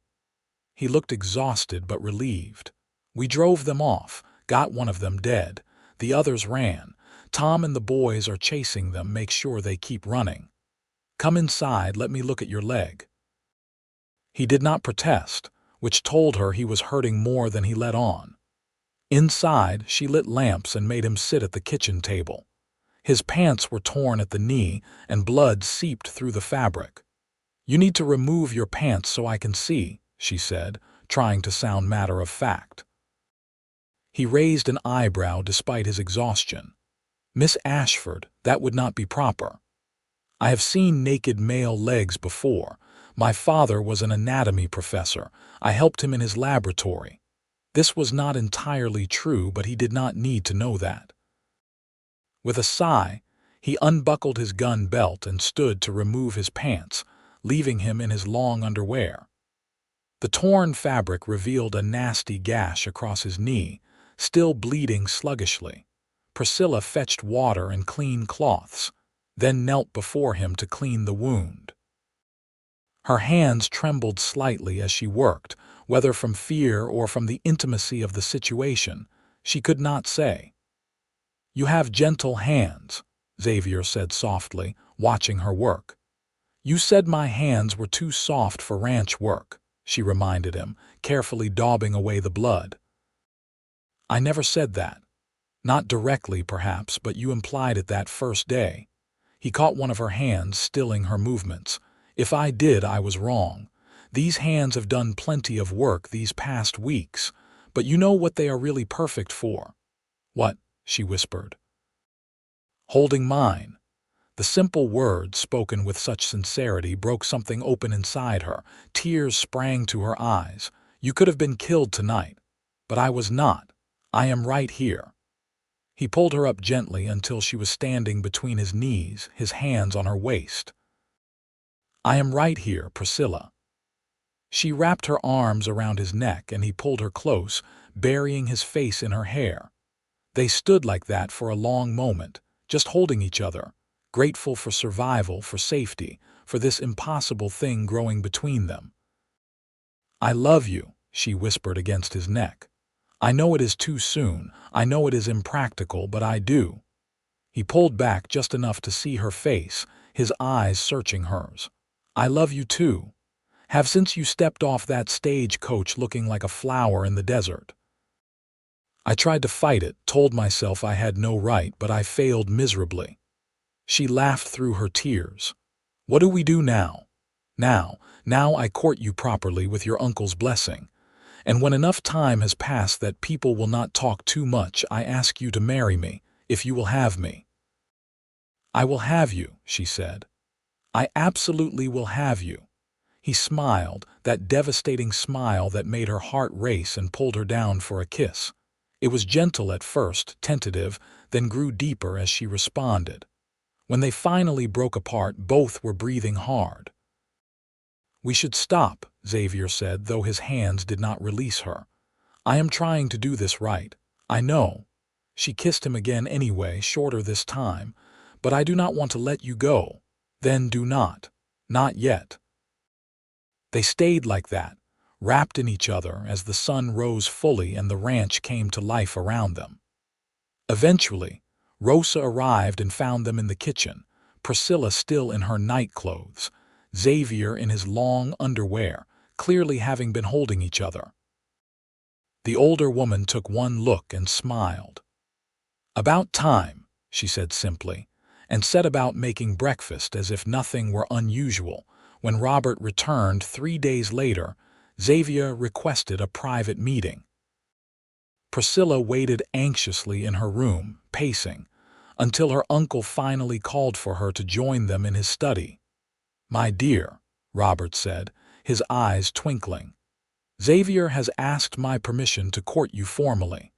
He looked exhausted but relieved. "We drove them off, got one of them dead. The others ran. Tom and the boys are chasing them, make sure they keep running. Come inside, let me look at your leg." He did not protest, which told her he was hurting more than he let on. Inside, she lit lamps and made him sit at the kitchen table. His pants were torn at the knee, and blood seeped through the fabric. "You need to remove your pants so I can see," she said, trying to sound matter of fact. He raised an eyebrow despite his exhaustion. "Miss Ashford, that would not be proper. I have seen naked male legs before. My father was an anatomy professor. I helped him in his laboratory." This was not entirely true, but he did not need to know that. With a sigh, he unbuckled his gun belt and stood to remove his pants, leaving him in his long underwear. The torn fabric revealed a nasty gash across his knee, still bleeding sluggishly. Priscilla fetched water and clean cloths, then knelt before him to clean the wound. Her hands trembled slightly as she worked, whether from fear or from the intimacy of the situation, she could not say. "You have gentle hands," Xavier said softly, watching her work. "You said my hands were too soft for ranch work," she reminded him, carefully daubing away the blood. "I never said that. Not directly, perhaps, but you implied it that first day." He caught one of her hands, stilling her movements. "If I did, I was wrong. These hands have done plenty of work these past weeks, but you know what they are really perfect for." "What?" she whispered. "Holding mine." The simple words, spoken with such sincerity, broke something open inside her. Tears sprang to her eyes. "You could have been killed tonight, but I was not. I am right here." He pulled her up gently until she was standing between his knees, his hands on her waist. "I am right here, Priscilla." She wrapped her arms around his neck and he pulled her close, burying his face in her hair. They stood like that for a long moment, just holding each other, grateful for survival, for safety, for this impossible thing growing between them. "I love you," she whispered against his neck. "I know it is too soon, I know it is impractical, but I do." He pulled back just enough to see her face, his eyes searching hers. "I love you too. Have since you stepped off that stagecoach looking like a flower in the desert. I tried to fight it, told myself I had no right, but I failed miserably." She laughed through her tears. "What do we do now? Now I court you properly with your uncle's blessing. And when enough time has passed that people will not talk too much, I ask you to marry me, if you will have me." "I will have you," she said. "I absolutely will have you." He smiled, that devastating smile that made her heart race and pulled her down for a kiss. It was gentle at first, tentative, then grew deeper as she responded. When they finally broke apart, both were breathing hard. "We should stop," Xavier said, though his hands did not release her. "I am trying to do this right. I know." She kissed him again anyway, shorter this time. "But I do not want to let you go." "Then do not. Not yet." They stayed like that, wrapped in each other as the sun rose fully and the ranch came to life around them. Eventually, Rosa arrived and found them in the kitchen, Priscilla still in her night clothes, Xavier in his long underwear, clearly having been holding each other. The older woman took one look and smiled. "About time," she said simply, and set about making breakfast as if nothing were unusual. When Robert returned 3 days later, Xavier requested a private meeting. Priscilla waited anxiously in her room, pacing, until her uncle finally called for her to join them in his study. "My dear," Robert said, his eyes twinkling, "Xavier has asked my permission to court you formally.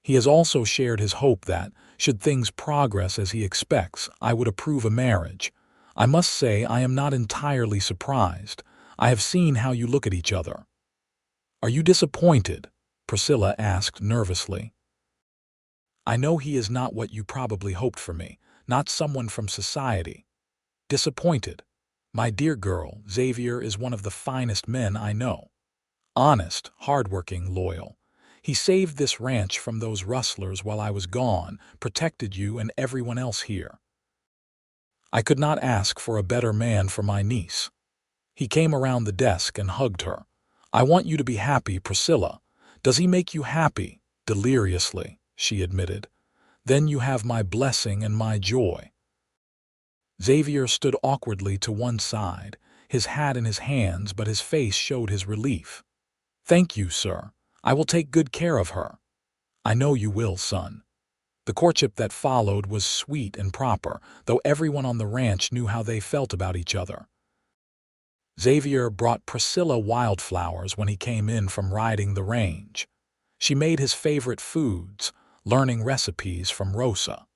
He has also shared his hope that, should things progress as he expects, I would approve a marriage. I must say I am not entirely surprised. I have seen how you look at each other." "Are you disappointed?" Priscilla asked nervously. "I know he is not what you probably hoped for me, not someone from society." "Disappointed? My dear girl, Xavier is one of the finest men I know. Honest, hardworking, loyal. He saved this ranch from those rustlers while I was gone, protected you and everyone else here. I could not ask for a better man for my niece." He came around the desk and hugged her. "I want you to be happy, Priscilla. Does he make you happy?" "Deliriously," she admitted. "Then you have my blessing and my joy." Xavier stood awkwardly to one side, his hat in his hands, but his face showed his relief. "Thank you, sir. I will take good care of her." "I know you will, son." The courtship that followed was sweet and proper, though everyone on the ranch knew how they felt about each other. Xavier brought Priscilla wildflowers when he came in from riding the range. She made his favorite foods, learning recipes from Rosa.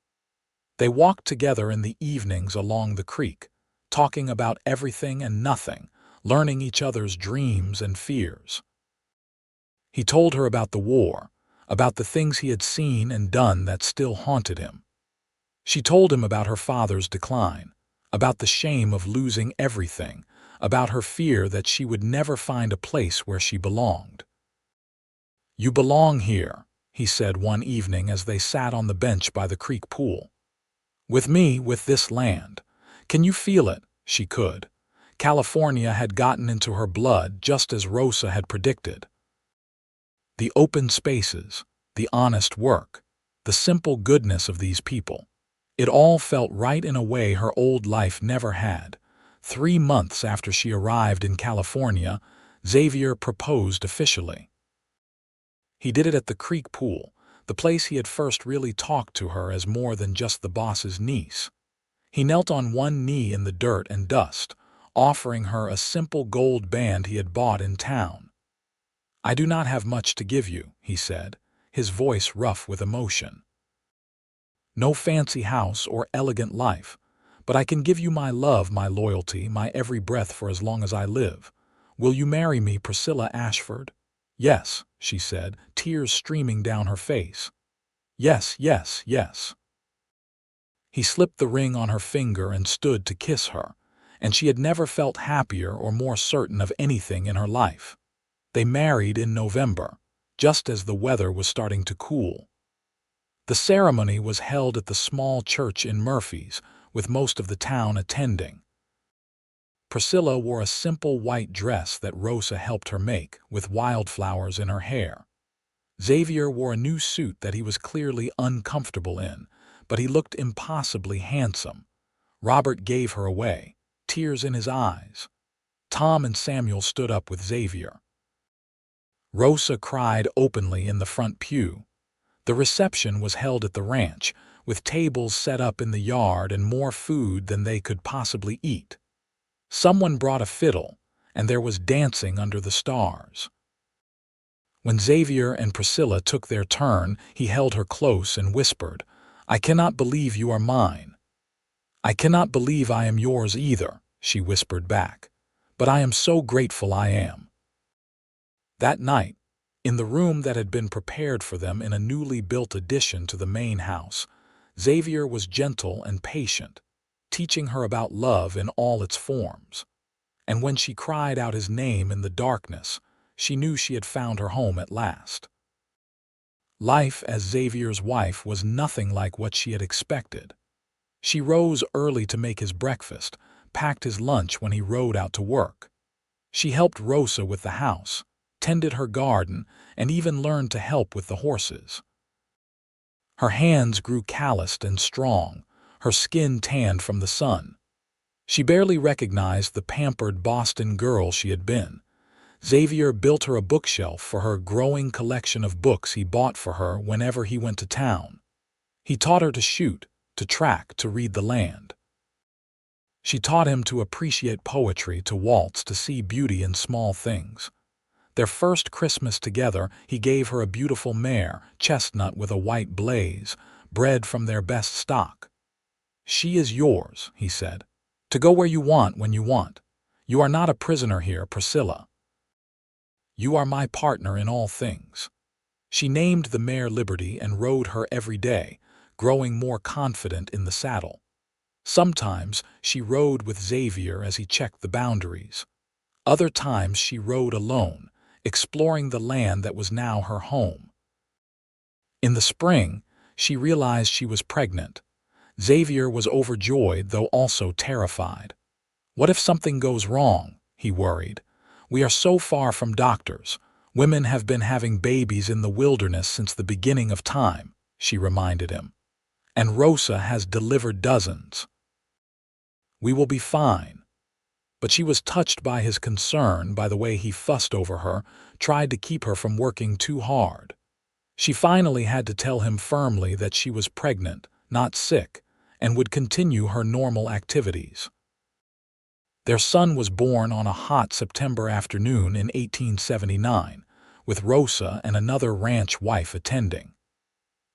They walked together in the evenings along the creek, talking about everything and nothing, learning each other's dreams and fears. He told her about the war, about the things he had seen and done that still haunted him. She told him about her father's decline, about the shame of losing everything, about her fear that she would never find a place where she belonged. "You belong here," he said one evening as they sat on the bench by the creek pool. "With me, with this land. Can you feel it?" She could. California had gotten into her blood just as Rosa had predicted. The open spaces, the honest work, the simple goodness of these people. It all felt right in a way her old life never had. 3 months after she arrived in California, Xavier proposed officially. He did it at the creek pool, the place he had first really talked to her as more than just the boss's niece. He knelt on one knee in the dirt and dust, offering her a simple gold band he had bought in town. "I do not have much to give you," he said, his voice rough with emotion. "No fancy house or elegant life, but I can give you my love, my loyalty, my every breath for as long as I live. Will you marry me, Priscilla Ashford?" "Yes," she said, tears streaming down her face. "Yes, yes, yes." He slipped the ring on her finger and stood to kiss her, and she had never felt happier or more certain of anything in her life. They married in November, just as the weather was starting to cool. The ceremony was held at the small church in Murphy's, with most of the town attending. Priscilla wore a simple white dress that Rosa helped her make, with wildflowers in her hair. Xavier wore a new suit that he was clearly uncomfortable in, but he looked impossibly handsome. Robert gave her away, tears in his eyes. Tom and Samuel stood up with Xavier. Rosa cried openly in the front pew. The reception was held at the ranch, with tables set up in the yard and more food than they could possibly eat. Someone brought a fiddle, and there was dancing under the stars. When Xavier and Priscilla took their turn, he held her close and whispered, "I cannot believe you are mine." "I cannot believe I am yours either," she whispered back, "but I am so grateful I am." That night, in the room that had been prepared for them in a newly built addition to the main house, Xavier was gentle and patient, teaching her about love in all its forms. And when she cried out his name in the darkness, she knew she had found her home at last. Life as Xavier's wife was nothing like what she had expected. She rose early to make his breakfast, packed his lunch when he rode out to work. She helped Rosa with the house, tended her garden, and even learned to help with the horses. Her hands grew calloused and strong, her skin tanned from the sun. She barely recognized the pampered Boston girl she had been. Xavier built her a bookshelf for her growing collection of books he bought for her whenever he went to town. He taught her to shoot, to track, to read the land. She taught him to appreciate poetry, to waltz, to see beauty in small things. Their first Christmas together, he gave her a beautiful mare, chestnut with a white blaze, bred from their best stock. "She is yours," he said, "to go where you want when you want. You are not a prisoner here, Priscilla. You are my partner in all things." She named the mare Liberty and rode her every day, growing more confident in the saddle. Sometimes she rode with Xavier as he checked the boundaries. Other times she rode alone, exploring the land that was now her home. In the spring, she realized she was pregnant. Xavier was overjoyed, though also terrified. "What if something goes wrong?" he worried. "We are so far from doctors. Women have been having babies in the wilderness since the beginning of time," she reminded him. "And Rosa has delivered dozens. We will be fine." But she was touched by his concern, by the way he fussed over her, tried to keep her from working too hard. She finally had to tell him firmly that she was pregnant, not sick, and would continue her normal activities. Their son was born on a hot September afternoon in 1879, with Rosa and another ranch wife attending.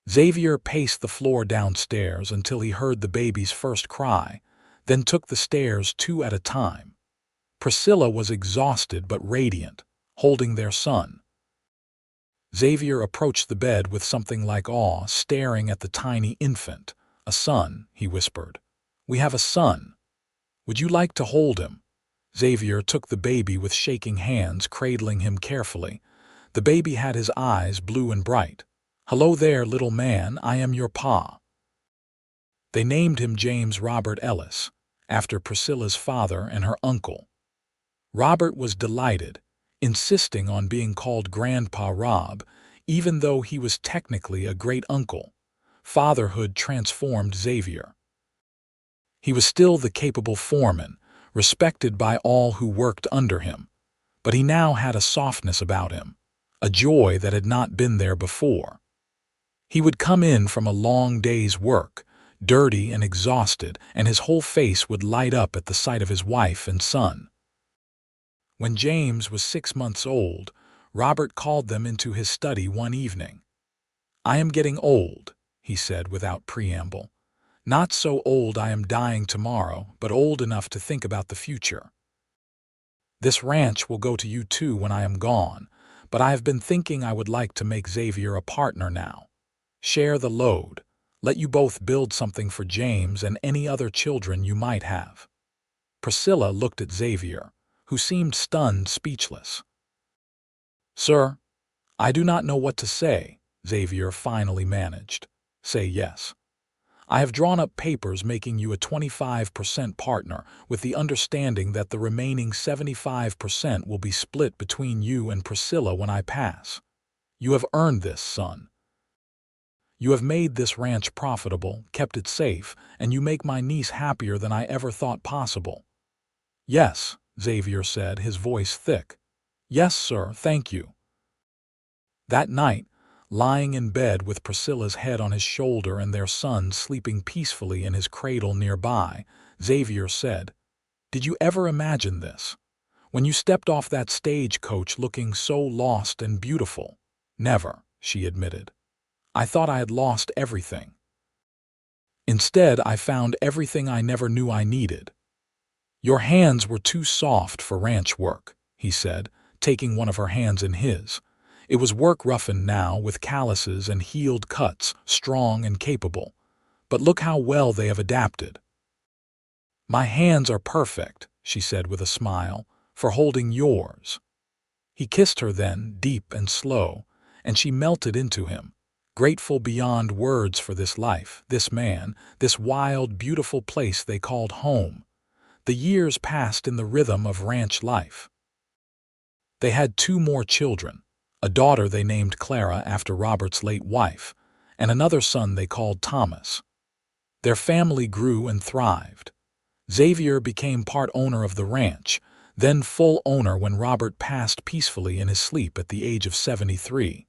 Xavier paced the floor downstairs until he heard the baby's first cry, then took the stairs 2 at a time. Priscilla was exhausted but radiant, holding their son. Xavier approached the bed with something like awe, staring at the tiny infant. "A son," he whispered. "We have a son. Would you like to hold him?" Xavier took the baby with shaking hands, cradling him carefully. The baby had his eyes blue and bright. "Hello there, little man, I am your pa." They named him James Robert Ellis, after Priscilla's father and her uncle. Robert was delighted, insisting on being called Grandpa Rob, even though he was technically a great-uncle. Fatherhood transformed Xavier. He was still the capable foreman, respected by all who worked under him, but he now had a softness about him, a joy that had not been there before. He would come in from a long day's work, dirty and exhausted, and his whole face would light up at the sight of his wife and son. When James was 6 months old, Robert called them into his study one evening. "I am getting old," he said without preamble. "Not so old I am dying tomorrow, but old enough to think about the future. This ranch will go to you too when I am gone, but I have been thinking I would like to make Xavier a partner now. Share the load. Let you both build something for James and any other children you might have." Priscilla looked at Xavier, who seemed stunned, speechless. "Sir, I do not know what to say," Xavier finally managed. "Say yes. I have drawn up papers making you a 25% partner with the understanding that the remaining 75% will be split between you and Priscilla when I pass. You have earned this, son. You have made this ranch profitable, kept it safe, and you make my niece happier than I ever thought possible." "Yes," Xavier said, his voice thick. "Yes, sir, thank you." That night, lying in bed with Priscilla's head on his shoulder and their son sleeping peacefully in his cradle nearby, Xavier said, "Did you ever imagine this? When you stepped off that stagecoach looking so lost and beautiful?" "Never," she admitted. "I thought I had lost everything. Instead, I found everything I never knew I needed." "Your hands were too soft for ranch work," he said, taking one of her hands in his. It was work roughened now, with calluses and healed cuts, strong and capable. "But look how well they have adapted." "My hands are perfect," she said with a smile, "for holding yours." He kissed her then, deep and slow, and she melted into him, grateful beyond words for this life, this man, this wild, beautiful place they called home. The years passed in the rhythm of ranch life. They had 2 more children, a daughter they named Clara after Robert's late wife, and another son they called Thomas. Their family grew and thrived. Xavier became part owner of the ranch, then full owner when Robert passed peacefully in his sleep at the age of 73.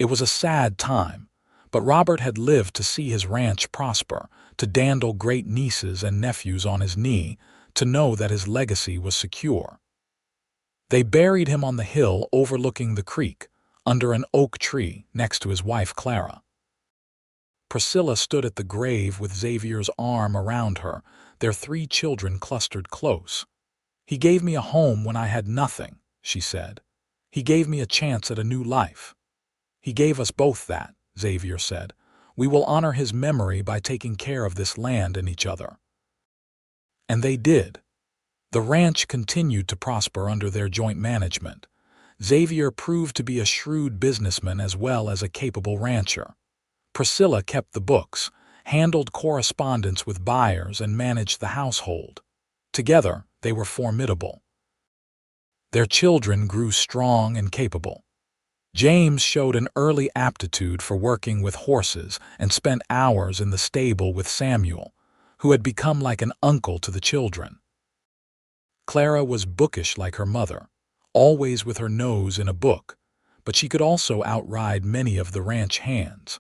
It was a sad time, but Robert had lived to see his ranch prosper, to dandle great nieces and nephews on his knee, to know that his legacy was secure. They buried him on the hill overlooking the creek, under an oak tree next to his wife Clara. Priscilla stood at the grave with Xavier's arm around her, their 3 children clustered close. "He gave me a home when I had nothing," she said. "He gave me a chance at a new life." "He gave us both that," Xavier said. "We will honor his memory by taking care of this land and each other." And they did. The ranch continued to prosper under their joint management. Xavier proved to be a shrewd businessman as well as a capable rancher. Priscilla kept the books, handled correspondence with buyers, and managed the household. Together, they were formidable. Their children grew strong and capable. James showed an early aptitude for working with horses and spent hours in the stable with Samuel, who had become like an uncle to the children. Clara was bookish like her mother, always with her nose in a book, but she could also outride many of the ranch hands.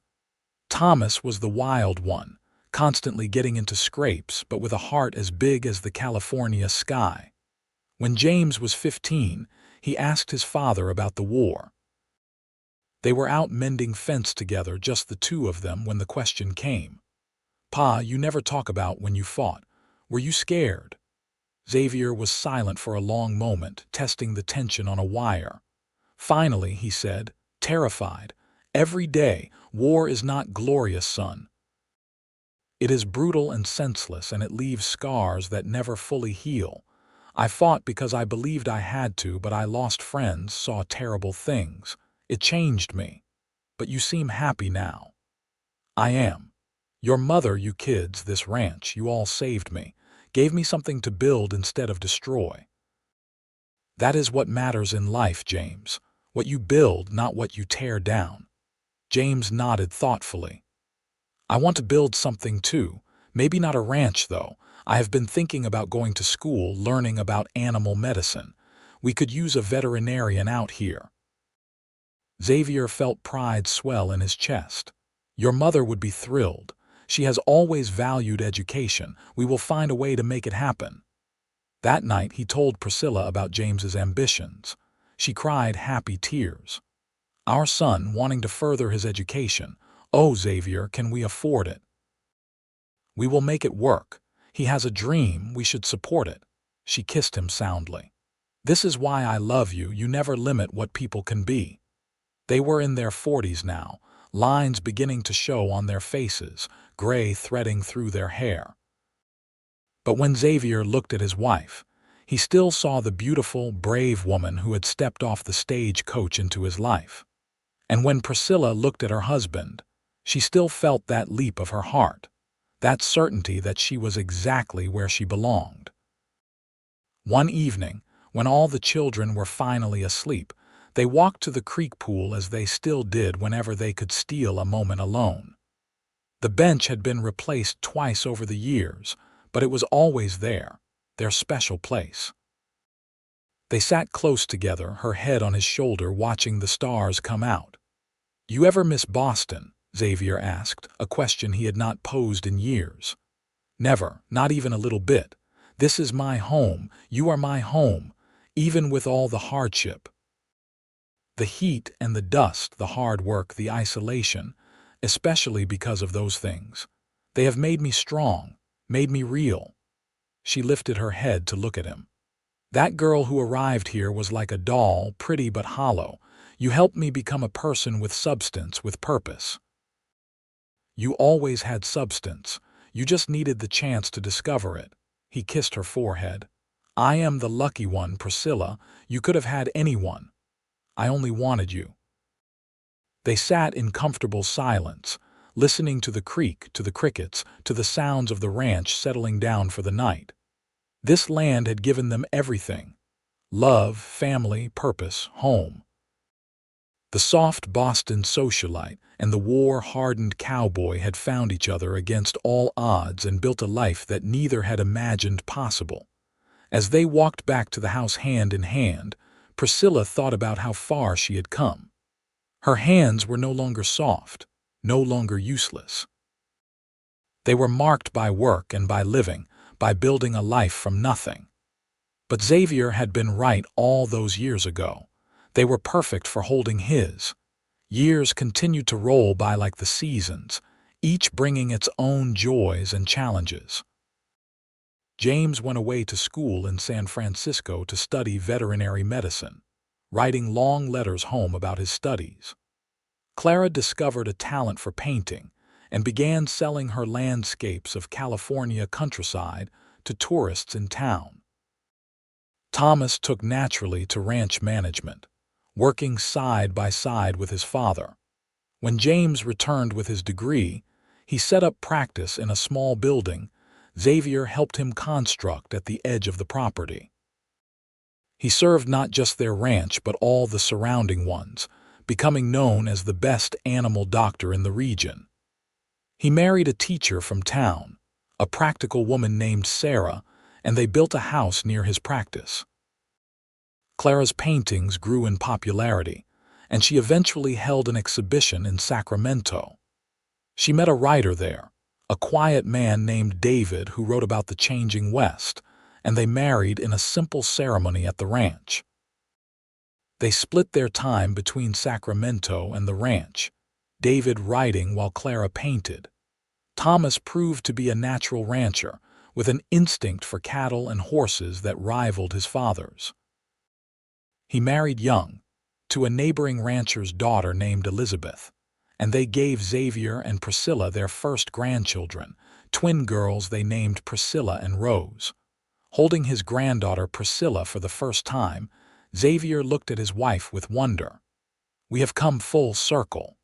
Thomas was the wild one, constantly getting into scrapes, but with a heart as big as the California sky. When James was 15, he asked his father about the war. They were out mending fence together, just the 2 of them, when the question came. "Pa, you never talk about when you fought. Were you scared?" Xavier was silent for a long moment, testing the tension on a wire. Finally, he said, terrified. Every day, war is not glorious, son. It is brutal and senseless, and it leaves scars that never fully heal. I fought because I believed I had to, but I lost friends, saw terrible things. It changed me. But you seem happy now. I am. Your mother, you kids, this ranch, you all saved me, gave me something to build instead of destroy. That is what matters in life, James. What you build, not what you tear down. James nodded thoughtfully. I want to build something too. Maybe not a ranch, though. I have been thinking about going to school, learning about animal medicine. We could use a veterinarian out here. Xavier felt pride swell in his chest. Your mother would be thrilled. She has always valued education. We will find a way to make it happen. That night he told Priscilla about James's ambitions. She cried happy tears. Our son wanting to further his education. Oh, Xavier, can we afford it? We will make it work. He has a dream, we should support it. She kissed him soundly. This is why I love you, you never limit what people can be. They were in their 40s now, lines beginning to show on their faces, gray threading through their hair. But when Xavier looked at his wife, he still saw the beautiful, brave woman who had stepped off the stagecoach into his life. And when Priscilla looked at her husband, she still felt that leap of her heart, that certainty that she was exactly where she belonged. One evening, when all the children were finally asleep, they walked to the creek pool as they still did whenever they could steal a moment alone. The bench had been replaced twice over the years, but it was always there, their special place. They sat close together, her head on his shoulder, watching the stars come out. You ever miss Boston? Xavier asked, a question he had not posed in years. Never, not even a little bit. This is my home, you are my home, even with all the hardship. The heat and the dust, the hard work, the isolation, especially because of those things. They have made me strong, made me real. She lifted her head to look at him. That girl who arrived here was like a doll, pretty but hollow. You helped me become a person with substance, with purpose. You always had substance. You just needed the chance to discover it. He kissed her forehead. I am the lucky one, Priscilla. You could have had anyone. I only wanted you. They sat in comfortable silence, listening to the creek, to the crickets, to the sounds of the ranch settling down for the night. This land had given them everything: love, family, purpose, home. The soft Boston socialite and the war-hardened cowboy had found each other against all odds and built a life that neither had imagined possible. As they walked back to the house hand in hand, Priscilla thought about how far she had come. Her hands were no longer soft, no longer useless. They were marked by work and by living, by building a life from nothing. But Xavier had been right all those years ago. They were perfect for holding his. Years continued to roll by like the seasons, each bringing its own joys and challenges. James went away to school in San Francisco to study veterinary medicine, writing long letters home about his studies. Clara discovered a talent for painting and began selling her landscapes of California countryside to tourists in town. Thomas took naturally to ranch management, working side by side with his father. When James returned with his degree, he set up practice in a small building Xavier helped him construct at the edge of the property. He served not just their ranch but all the surrounding ones, becoming known as the best animal doctor in the region. He married a teacher from town, a practical woman named Sarah, and they built a house near his practice. Clara's paintings grew in popularity, and she eventually held an exhibition in Sacramento. She met a writer there, a quiet man named David who wrote about the changing West, and they married in a simple ceremony at the ranch. They split their time between Sacramento and the ranch, David writing while Clara painted. Thomas proved to be a natural rancher, with an instinct for cattle and horses that rivaled his father's. He married young, to a neighboring rancher's daughter named Elizabeth, and they gave Xavier and Priscilla their first grandchildren, twin girls they named Priscilla and Rose. Holding his granddaughter Priscilla for the first time, Xavier looked at his wife with wonder. "We have come full circle."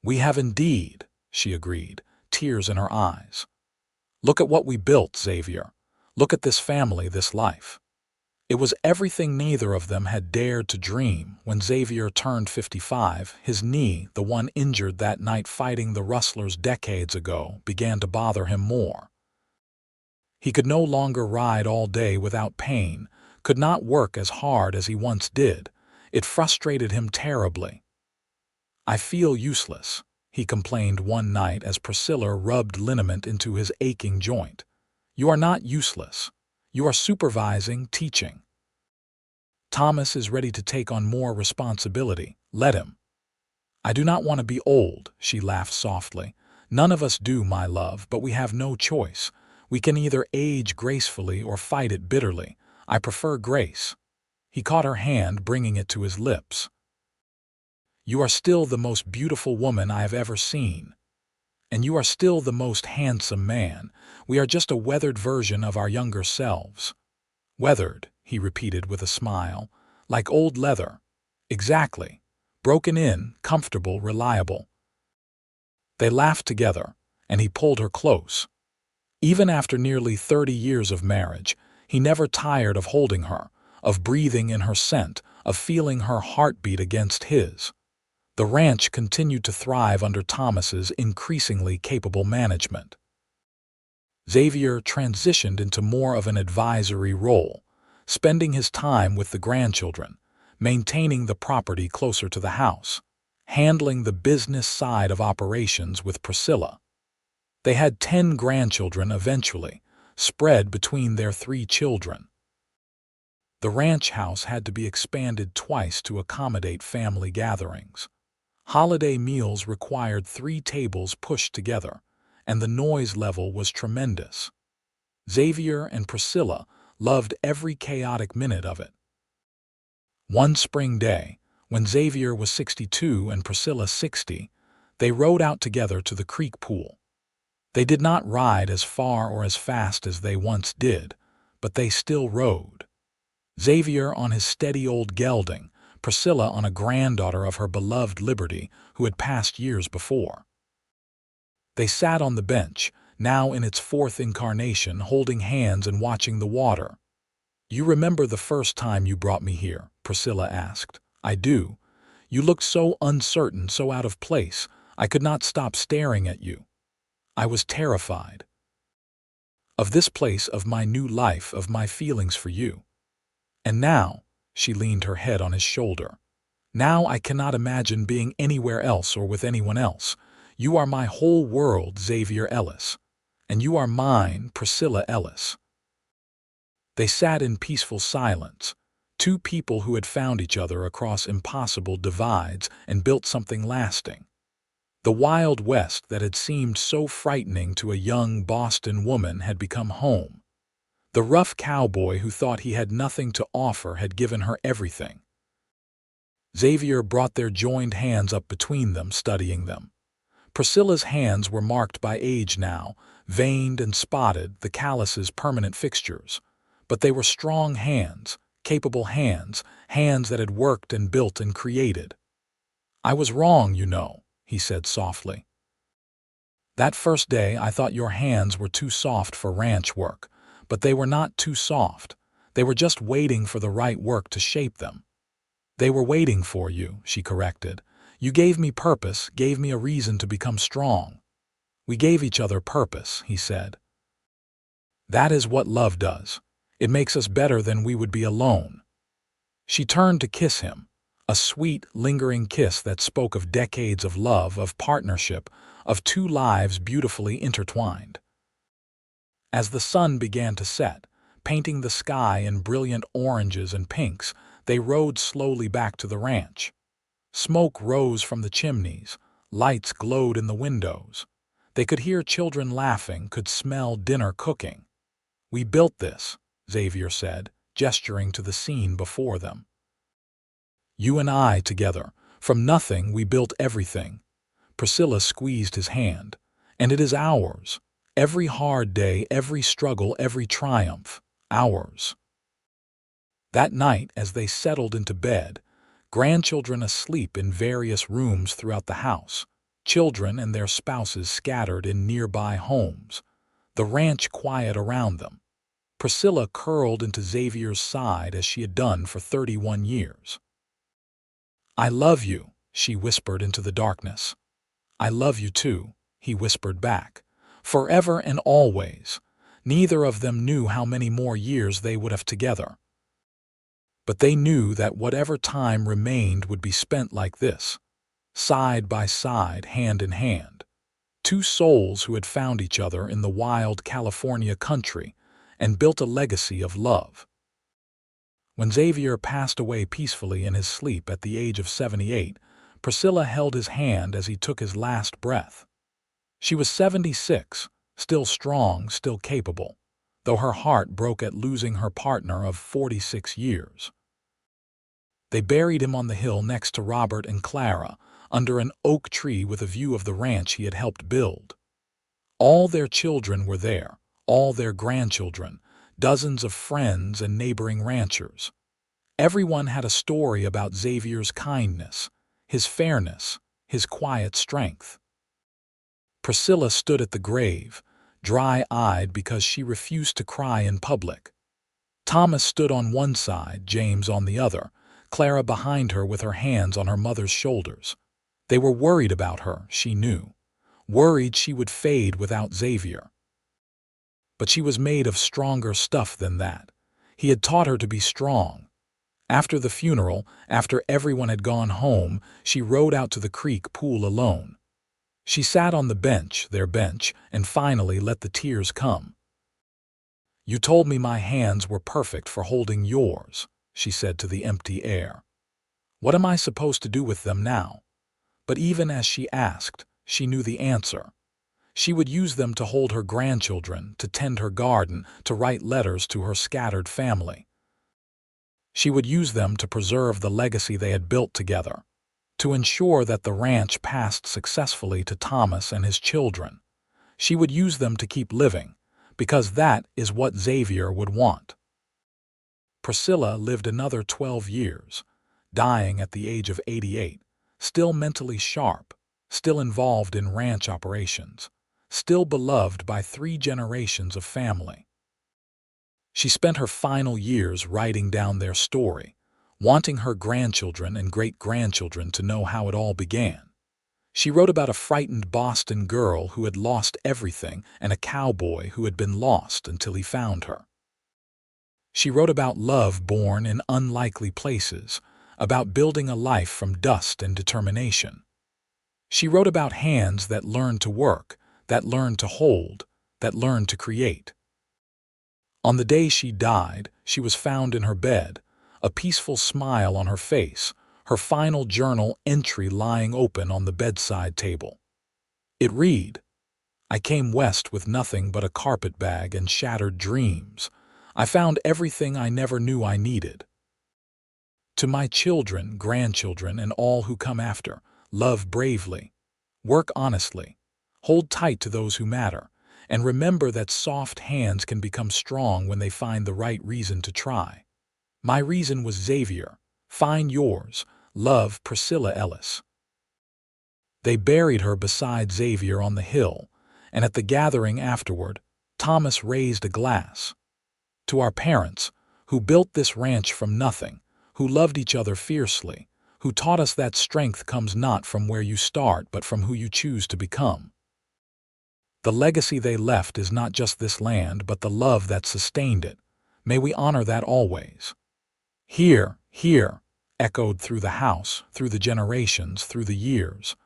"We have indeed," she agreed, tears in her eyes. "Look at what we built, Xavier. Look at this family, this life." It was everything neither of them had dared to dream when Xavier turned 55. His knee, the one injured that night fighting the rustlers decades ago, began to bother him more. He could no longer ride all day without pain, could not work as hard as he once did. It frustrated him terribly. "I feel useless," he complained one night as Priscilla rubbed liniment into his aching joint. "You are not useless. You are supervising, teaching. Thomas is ready to take on more responsibility. Let him." "I do not want to be old," she laughed softly. "None of us do, my love, but we have no choice. We can either age gracefully or fight it bitterly. I prefer grace." He caught her hand, bringing it to his lips. "You are still the most beautiful woman I have ever seen. And you are still the most handsome man. We are just a weathered version of our younger selves." "Weathered," he repeated with a smile. "Like old leather." "Exactly. Broken in, comfortable, reliable." They laughed together, and he pulled her close. Even after nearly 30 years of marriage, he never tired of holding her, of breathing in her scent, of feeling her heartbeat against his. The ranch continued to thrive under Thomas's increasingly capable management. Xavier transitioned into more of an advisory role, spending his time with the grandchildren, maintaining the property closer to the house, handling the business side of operations with Priscilla. They had 10 grandchildren eventually, spread between their 3 children. The ranch house had to be expanded twice to accommodate family gatherings. Holiday meals required 3 tables pushed together, and the noise level was tremendous. Xavier and Priscilla loved every chaotic minute of it. One spring day, when Xavier was 62 and Priscilla 60, they rode out together to the creek pool. They did not ride as far or as fast as they once did, but they still rode. Xavier on his steady old gelding, Priscilla on a granddaughter of her beloved Liberty who had passed years before. They sat on the bench, now in its 4th incarnation, holding hands and watching the water. "You remember the first time you brought me here?" Priscilla asked. "I do. You looked so uncertain, so out of place. I could not stop staring at you. I was terrified. Of this place, of my new life, of my feelings for you. And now," she leaned her head on his shoulder, "now I cannot imagine being anywhere else or with anyone else. You are my whole world, Xavier Ellis. And you are mine, Priscilla Ellis." They sat in peaceful silence, 2 people who had found each other across impossible divides and built something lasting. The Wild West that had seemed so frightening to a young Boston woman had become home. The rough cowboy who thought he had nothing to offer had given her everything. Xavier brought their joined hands up between them, studying them. Priscilla's hands were marked by age now, veined and spotted, the calluses permanent fixtures. But they were strong hands, capable hands, hands that had worked and built and created. "I was wrong, you know," he said softly. "That first day I thought your hands were too soft for ranch work, but they were not too soft. They were just waiting for the right work to shape them." "They were waiting for you," she corrected. "You gave me purpose, gave me a reason to become strong." "We gave each other purpose," he said. "That is what love does. It makes us better than we would be alone." She turned to kiss him, a sweet, lingering kiss that spoke of decades of love, of partnership, of 2 lives beautifully intertwined. As the sun began to set, painting the sky in brilliant oranges and pinks, they rode slowly back to the ranch. Smoke rose from the chimneys, lights glowed in the windows. They could hear children laughing, could smell dinner cooking. "We built this," Xavier said, gesturing to the scene before them. You and I together. From nothing we built everything." Priscilla squeezed his hand. "And it is ours. Every hard day, every struggle, every triumph. Ours." That night, as they settled into bed, grandchildren asleep in various rooms throughout the house, children and their spouses scattered in nearby homes, the ranch quiet around them, Priscilla curled into Xavier's side as she had done for 31 years. "I love you," she whispered into the darkness. "I love you too," he whispered back. Forever and always. Neither of them knew how many more years they would have together. But they knew that whatever time remained would be spent like this, side by side, hand in hand. Two souls who had found each other in the wild California country and built a legacy of love. When Xavier passed away peacefully in his sleep at the age of 78, Priscilla held his hand as he took his last breath. She was 76, still strong, still capable, though her heart broke at losing her partner of 46 years. They buried him on the hill next to Robert and Clara, under an oak tree with a view of the ranch he had helped build. All their children were there, all their grandchildren, dozens of friends and neighboring ranchers. Everyone had a story about Xavier's kindness, his fairness, his quiet strength. Priscilla stood at the grave, dry-eyed because she refused to cry in public. Thomas stood on one side, James on the other, Clara behind her with her hands on her mother's shoulders. They were worried about her, she knew, worried she would fade without Xavier. But she was made of stronger stuff than that. He had taught her to be strong. After the funeral, after everyone had gone home, she rode out to the creek pool alone. She sat on the bench, their bench, and finally let the tears come. "You told me my hands were perfect for holding yours," she said to the empty air. "What am I supposed to do with them now?" But even as she asked, she knew the answer. She would use them to hold her grandchildren, to tend her garden, to write letters to her scattered family. She would use them to preserve the legacy they had built together, to ensure that the ranch passed successfully to Thomas and his children. She would use them to keep living, because that is what Xavier would want. Priscilla lived another 12 years, dying at the age of 88, still mentally sharp, still involved in ranch operations, still beloved by 3 generations of family. She spent her final years writing down their story, wanting her grandchildren and great-grandchildren to know how it all began. She wrote about a frightened Boston girl who had lost everything and a cowboy who had been lost until he found her. She wrote about love born in unlikely places, about building a life from dust and determination. She wrote about hands that learned to work, that learned to hold, that learned to create. On the day she died, she was found in her bed, a peaceful smile on her face, her final journal entry lying open on the bedside table. It read, "I came west with nothing but a carpetbag and shattered dreams. I found everything I never knew I needed. To my children, grandchildren, and all who come after, love bravely, work honestly, hold tight to those who matter, and remember that soft hands can become strong when they find the right reason to try. My reason was Xavier. Find yours. Love, Priscilla Ellis." They buried her beside Xavier on the hill, and at the gathering afterward, Thomas raised a glass. "To our parents, who built this ranch from nothing, who loved each other fiercely, who taught us that strength comes not from where you start but from who you choose to become. The legacy they left is not just this land but the love that sustained it. May we honor that always." "Here, here," echoed through the house, through the generations, through the years.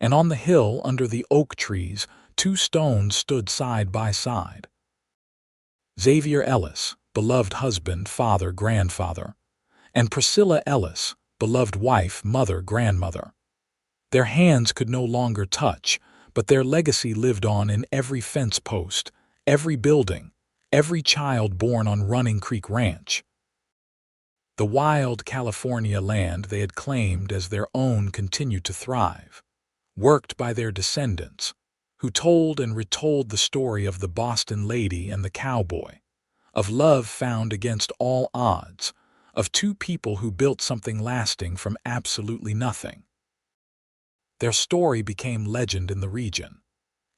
And on the hill, under the oak trees, 2 stones stood side by side. Xavier Ellis, beloved husband, father, grandfather, and Priscilla Ellis, beloved wife, mother, grandmother. Their hands could no longer touch, but their legacy lived on in every fence post, every building, every child born on Running Creek Ranch. The wild California land they had claimed as their own continued to thrive, worked by their descendants, who told and retold the story of the Boston lady and the cowboy, of love found against all odds, of two people who built something lasting from absolutely nothing. Their story became legend in the region.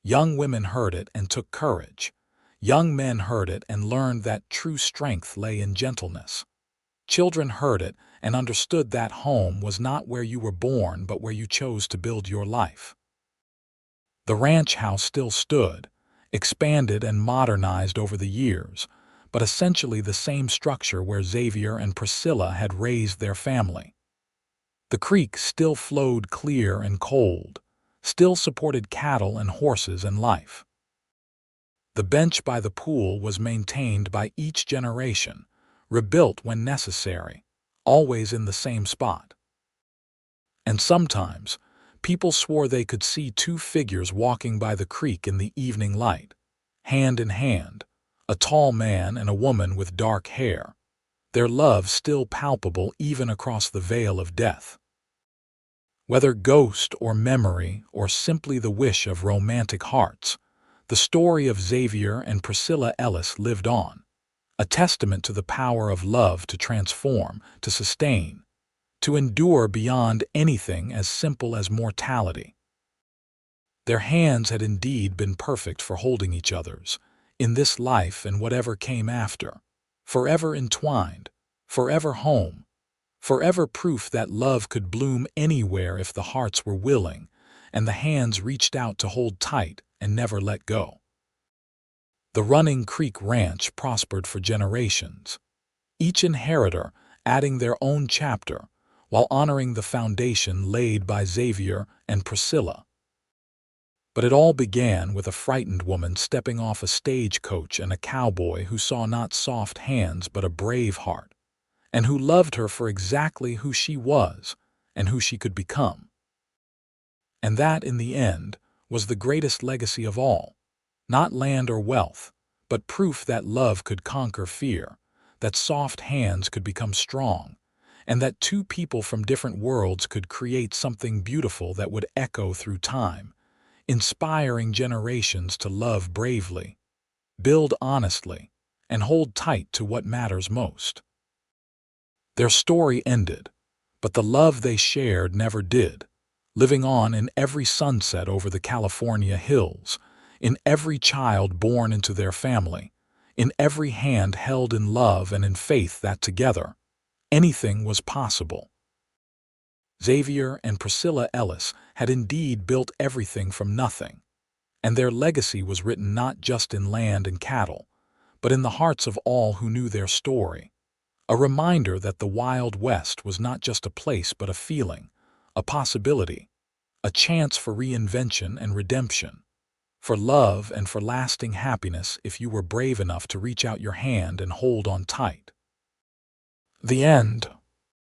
Young women heard it and took courage. Young men heard it and learned that true strength lay in gentleness. Children heard it and understood that home was not where you were born but where you chose to build your life. The ranch house still stood, expanded and modernized over the years, but essentially the same structure where Xavier and Priscilla had raised their family. The creek still flowed clear and cold, still supported cattle and horses and life. The bench by the pool was maintained by each generation, rebuilt when necessary, always in the same spot. And sometimes, people swore they could see two figures walking by the creek in the evening light, hand in hand, a tall man and a woman with dark hair, their love still palpable even across the veil of death. Whether ghost or memory or simply the wish of romantic hearts, the story of Xavier and Priscilla Ellis lived on, a testament to the power of love to transform, to sustain, to endure beyond anything as simple as mortality. Their hands had indeed been perfect for holding each other's, in this life and whatever came after, forever entwined, forever home, forever proof that love could bloom anywhere if the hearts were willing and the hands reached out to hold tight and never let go. The Running Creek Ranch prospered for generations, each inheritor adding their own chapter while honoring the foundation laid by Xavier and Priscilla. But it all began with a frightened woman stepping off a stagecoach and a cowboy who saw not soft hands but a brave heart, and who loved her for exactly who she was and who she could become. And that, in the end, was the greatest legacy of all, not land or wealth, but proof that love could conquer fear, that soft hands could become strong, and that two people from different worlds could create something beautiful that would echo through time, inspiring generations to love bravely, build honestly, and hold tight to what matters most. Their story ended, but the love they shared never did, living on in every sunset over the California hills, in every child born into their family, in every hand held in love and in faith that together, anything was possible. Xavier and Priscilla Ellis had indeed built everything from nothing, and their legacy was written not just in land and cattle, but in the hearts of all who knew their story. A reminder that the Wild West was not just a place but a feeling, a possibility, a chance for reinvention and redemption, for love and for lasting happiness if you were brave enough to reach out your hand and hold on tight. The end.